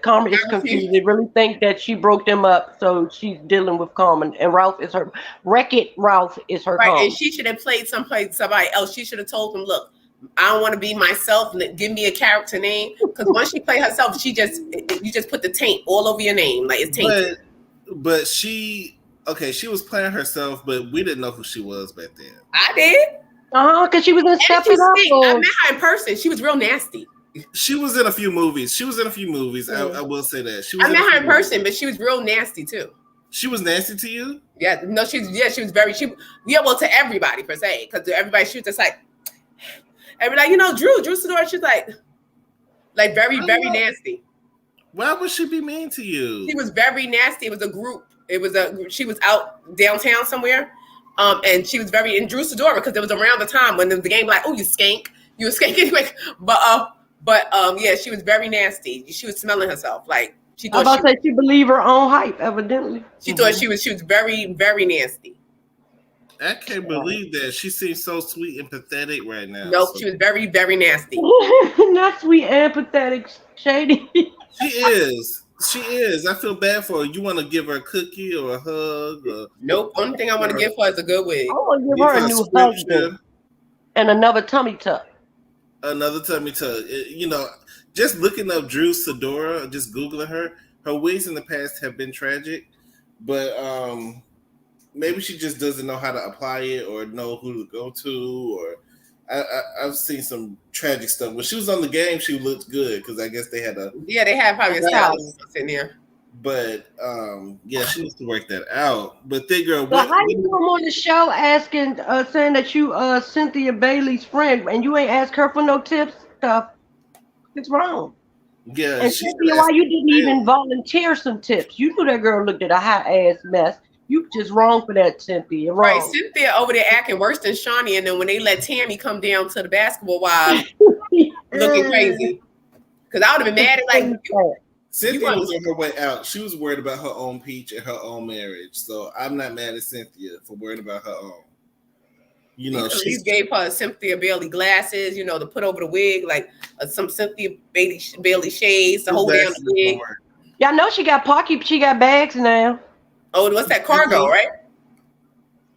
Karma is I confused. refuse. They really think that she broke them up, so she's dealing with karma. And Ralph is her Wreck-It Ralph is her Right, karma. and she should have played somebody else. She should have told them, "Look, I don't want to be myself. Give me a character name." Because once she played herself, you just put the taint all over your name, like it's tainted. But she was playing herself, but we didn't know who she was back then. I did. Because she was in And Step she It Up. stink. I met her in person. She was real nasty. She was in a few movies. I will say that. I met her in person, but she was real nasty too. She was nasty to you? Yeah, no, she was very well to everybody per se, because everybody she was just like everybody, Drew Sidora, she's like very nasty. Why would she be mean to you? She was very nasty. It was a group. She was out downtown somewhere, and she was very in Drew Sidora because it was around the time when the game like, oh, you skank anyway. But yeah, she was very nasty. She was smelling herself like she I thought about to say she believed her own hype, evidently. she thought she was very very nasty. I can't believe that. She seems so sweet and pathetic right now. Nope, she was very very nasty. Not sweet and pathetic, shady. She is. I feel bad for her. You want to give her a cookie or a hug? Or Nope. Only thing I want to give her is a good wig. I want to give her a new husband and another tummy tuck. Another tummy tuck. Just looking up Drew Sidora, just Googling her wigs in the past have been tragic, but maybe she just doesn't know how to apply it or know who to go to. Or I've seen some tragic stuff. When she was on the game, she looked good because I guess they had they had probably a stylist in there. But she needs to work that out. But that girl, but how you come on the show asking, saying that you Cynthia Bailey's friend and you ain't ask her for no tips? Stuff. It's wrong. Yeah, and Cynthia, why you didn't even volunteer some tips? You knew that girl looked at a hot ass mess. You just wrong for that, Cynthia. Wrong. Right, Cynthia over there acting worse than Shawnee, and then when they let Tammy come down to the basketball wives, looking crazy. Because I would have been mad at Cynthia was on her way out. She was worried about her own peach and her own marriage. So I'm not mad at Cynthia for worrying about her own. She gave her Cynthia Bailey glasses, to put over the wig, like some Cynthia Bailey shades to hold down the wig. Yeah, I know she got bags now. Oh, what's that? Cargo, right?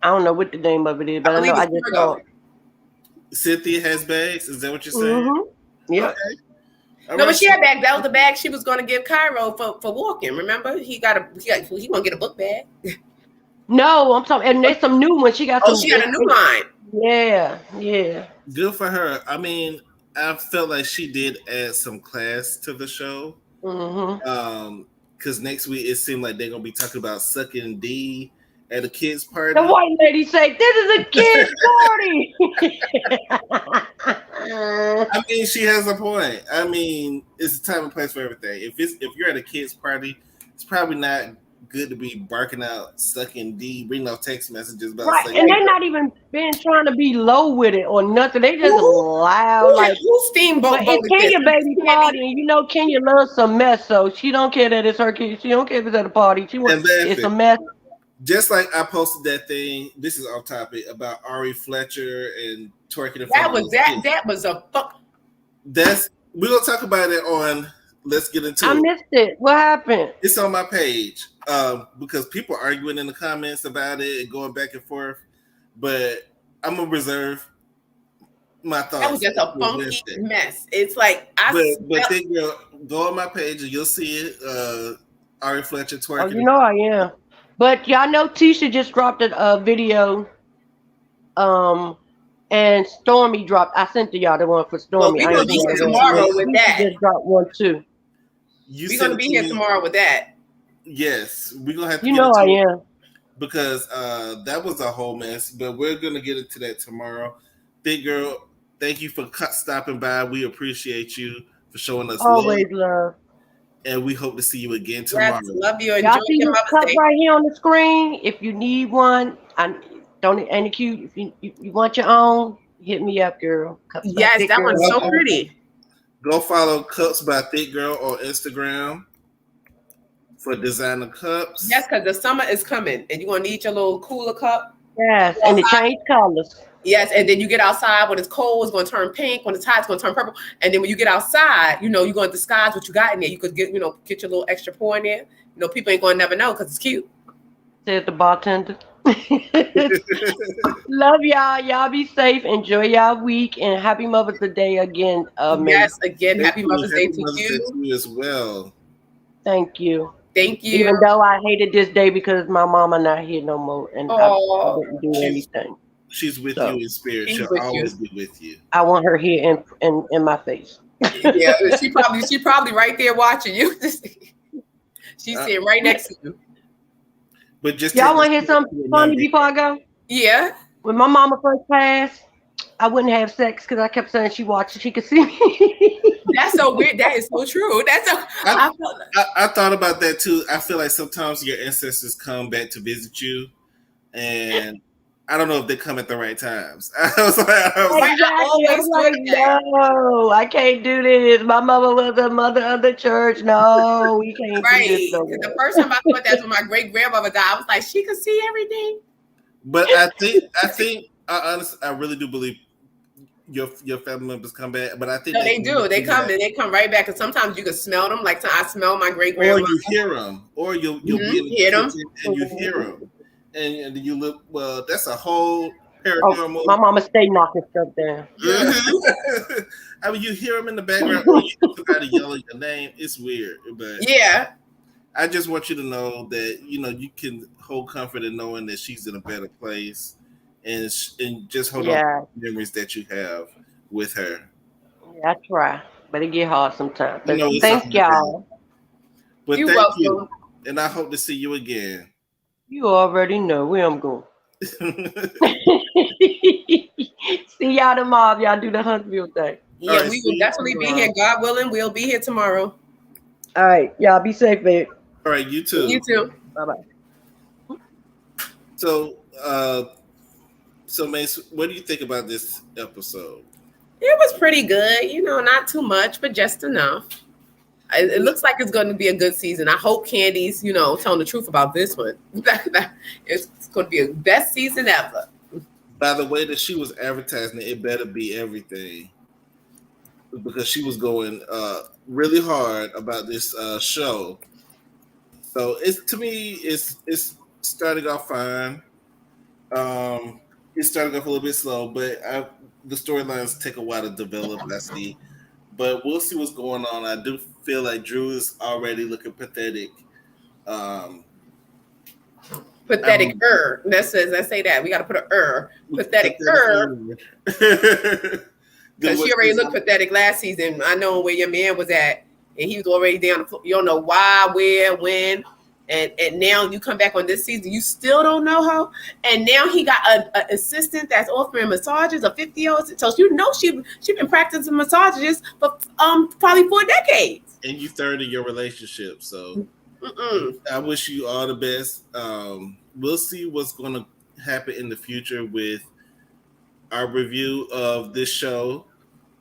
I don't know what the name of it is, but I know I just saw it. Cynthia has bags? Is that what you're saying? Mm-hmm. Yeah. Okay. No, but she had bags. That was the bag she was going to give Cairo for walking. Remember, he going to get a book bag. No, I'm talking, and there's some new ones. She got. She got a new line. Yeah. Good for her. I mean, I felt like she did add some class to the show. Mm-hmm. Because next week it seemed like they're gonna be talking about sucking D at a kids' party. The white lady say, "This is a kids' party." I mean, she has a point. I mean, it's a time and place for everything. If you're at a kids' party, it's probably not good to be barking out, sucking D, reading off text messages about. Right, and they're not even been trying to be low with it or nothing. They just loud like. Who's Steamboat? But it's Kenya baby party, and Kenya loves some mess, so she don't care that it's her kid. She don't care if it's at a party. She wants it's a mess. Just like I posted that thing. This is off topic about Ari Fletcher and twerking. That was a fuck. We're gonna talk about it on. Let's get into it. I missed it. What happened? It's on my page. because people are arguing in the comments about it and going back and forth. But I'm gonna reserve my thoughts. That was just a funky mess. It's like but think, girl, go on my page and you'll see it. Ari Fletcher twerking. Oh, you know I am. But y'all know Tisha just dropped a video. And Stormy dropped. I sent to y'all the one for Stormy. Well, we're gonna be here tomorrow with that. Just dropped one too. We're gonna be here tomorrow with that. Yes, we're gonna have to. You know I am. Because that was a whole mess. But we're gonna get into that tomorrow. Big girl, thank you for stopping by. We appreciate you for showing us always love. And we hope to see you again tomorrow. Yes, love you. Y'all see this cup right here on the screen? If you need one, ain't cute. If you want your own, hit me up, girl. Cups yes, that one's so pretty. Go follow Cups by Thick Girl on Instagram for designer cups. Yes, because the summer is coming, and you're gonna need your little cooler cup. Yes, and it change colors. Yes, and then you get outside when it's cold, it's going to turn pink. When it's hot, it's going to turn purple. And then when you get outside, you're going to disguise what you got in there. You could get your little extra pour in there. People ain't going to never know because it's cute. Said the bartender. Love y'all. Y'all be safe. Enjoy y'all week. And happy Mother's Day again. Yes, again, happy Mother's Day to you as well. Thank you. Thank you. Even though I hated this day because my mama not here no more. And I didn't do anything. She's with you in spirit. She'll always be with you. I want her here in my face. Yeah, she probably right there watching you. She's sitting right next to you. But just y'all want to hear something funny before I go? Yeah. When my mama first passed, I wouldn't have sex because I kept saying she watched so she could see me. That's so weird. That is so true. I thought about that too. I feel like sometimes your ancestors come back to visit you, and I don't know if they come at the right times. I was like, no, I can't do this. My mother was a mother of the church. No, we can't do this. No. The first time I thought that when my great grandmother died, I was like, she could see everything. But I really do believe your family members come back. But I think they do. They come and they come right back. And sometimes you can smell them. Like I smell my great grandmother. Or you hear them. Or you'll be in the kitchen and you hear them. And you look, well, that's a whole paranormal. My mama stay knocking stuff down. Yeah. I mean, you hear them in the background, or you hear somebody yelling your name. It's weird, but yeah. I just want you to know that you can hold comfort in knowing that she's in a better place, and just hold on to the memories that you have with her. Yeah, I try, but it get hard sometimes. But thank y'all. But you're welcome. You, and I hope to see you again. You already know where I'm going. See y'all tomorrow. Y'all do the Huntsville thing. Yeah, right, we will definitely be here. God willing, we'll be here tomorrow. All right. Y'all be safe, babe. All right, you too. You too. Bye-bye. So Mace, what do you think about this episode? It was pretty good. Not too much, but just enough. It looks like it's going to be a good season. I hope Candy's, telling the truth about this one. It's going to be the best season ever. By the way that she was advertising it better be everything. Because she was going really hard about this show. So it's starting off fine. It's starting off a little bit slow, but the storylines take a while to develop, I see. But we'll see what's going on. I do feel like Drew is already looking pathetic. Pathetic. Let's say that. We got to put a pathetic. Because she already looked pathetic last season. I know where your man was at, and he was already down. You don't know why, where, when, and now you come back on this season. You still don't know how. And now he got an assistant that's offering massages, a 50-year-old. So she been practicing massages for probably 4 decades. And you third in your relationship, so I wish you all the best. We'll see what's going to happen in the future with our review of this show.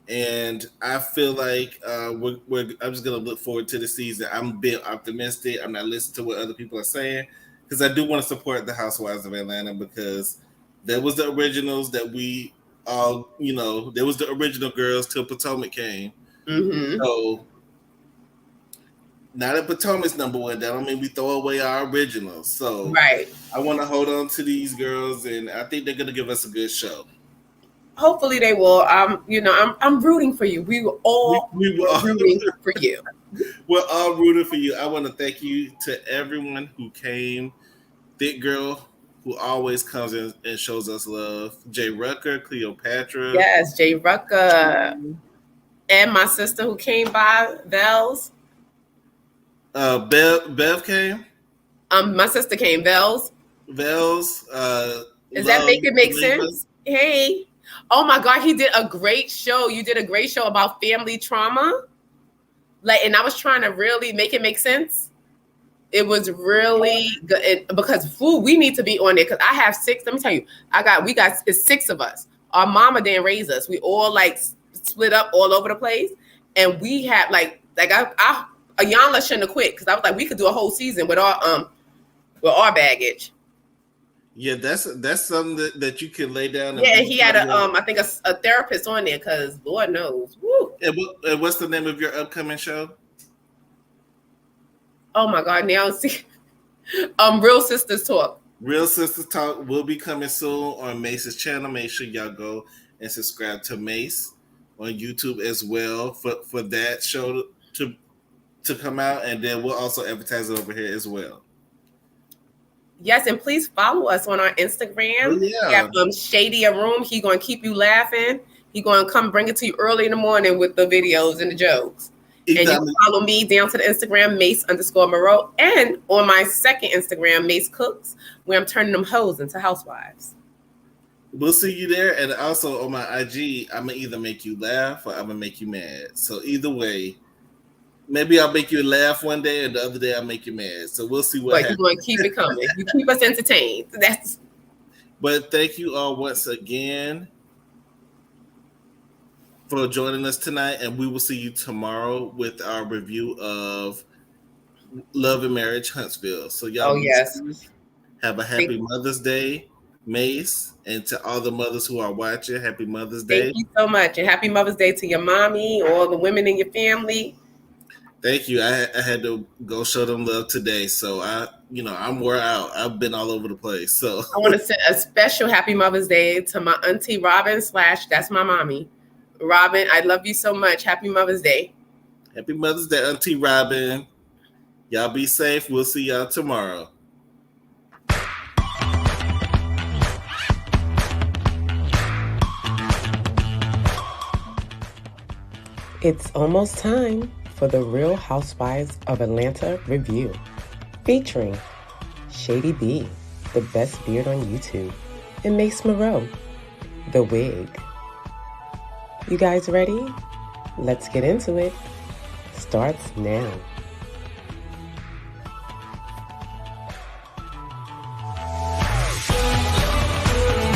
And I feel like I'm just going to look forward to the season. I'm being optimistic. I'm not listening to what other people are saying because I do want to support the Housewives of Atlanta because there was the originals that we all, there was the original girls till Potomac came. Mm-hmm. So Now that Potomac's number one, that don't mean we throw away our originals. So Right. I want to hold on to these girls, and I think they're gonna give us a good show. Hopefully they will. I'm rooting for you. We were all rooting for you. We're all rooting for you. I want to thank you to everyone who came. Thick Girl, who always comes in and shows us love. Jay Rucker, Cleopatra. Yes, Jay Rucker. And my sister who came by, Vels. Bev came. My sister came, Vels. Vels. Does that make sense? Hey. Oh my God, he did a great show. You did a great show about family trauma. And I was trying to really make it make sense. It was really good because we need to be on there because I have 6. Let me tell you, it's 6 of us. Our mama didn't raise us. We all split up all over the place, and we had Ayanla shouldn't have quit because I was like, we could do a whole season with our baggage. Yeah, that's something that you can lay down. Yeah, he had I think a therapist on there because Lord knows. Woo. And what's the name of your upcoming show? Oh my God! Now see, Real Sisters Talk. Real Sisters Talk will be coming soon on Mace's channel. Make sure y'all go and subscribe to Mace on YouTube as well for that show to come out, and then we'll also advertise it over here as well. Yes, and please follow us on our Instagram. Yeah. We have Shady a Room. He gonna keep you laughing. He gonna come bring it to you early in the morning with the videos and the jokes. Exactly. And you can follow me down to the Instagram, Mace_Marlo, and on my second Instagram, Mace Cooks, where I'm turning them hoes into housewives. We'll see you there. And also on my IG, I'm going to either make you laugh or I'm going to make you mad. So either way, maybe I'll make you laugh one day and the other day I'll make you mad. So we'll see what happens. You're going to keep it coming. You keep us entertained. But thank you all once again for joining us tonight, and we will see you tomorrow with our review of Love and Marriage Huntsville. So y'all have a happy Mother's Day, Mace, and to all the mothers who are watching, happy Mother's Day. Thank you so much, and happy Mother's Day to your mommy, all the women in your family. Thank you. I had to go show them love today, so I'm wore out. I've been all over the place. So I want to send a special happy Mother's Day to my auntie Robin / that's my mommy. Robin, I love you so much. Happy Mother's Day. Happy Mother's Day, Auntie Robin. Y'all be safe. We'll see y'all tomorrow. It's almost time for the Real Housewives of Atlanta review, featuring Shady B, the best beard on YouTube, and Mace Moreau, the wig. You guys ready? Let's get into it. Starts now.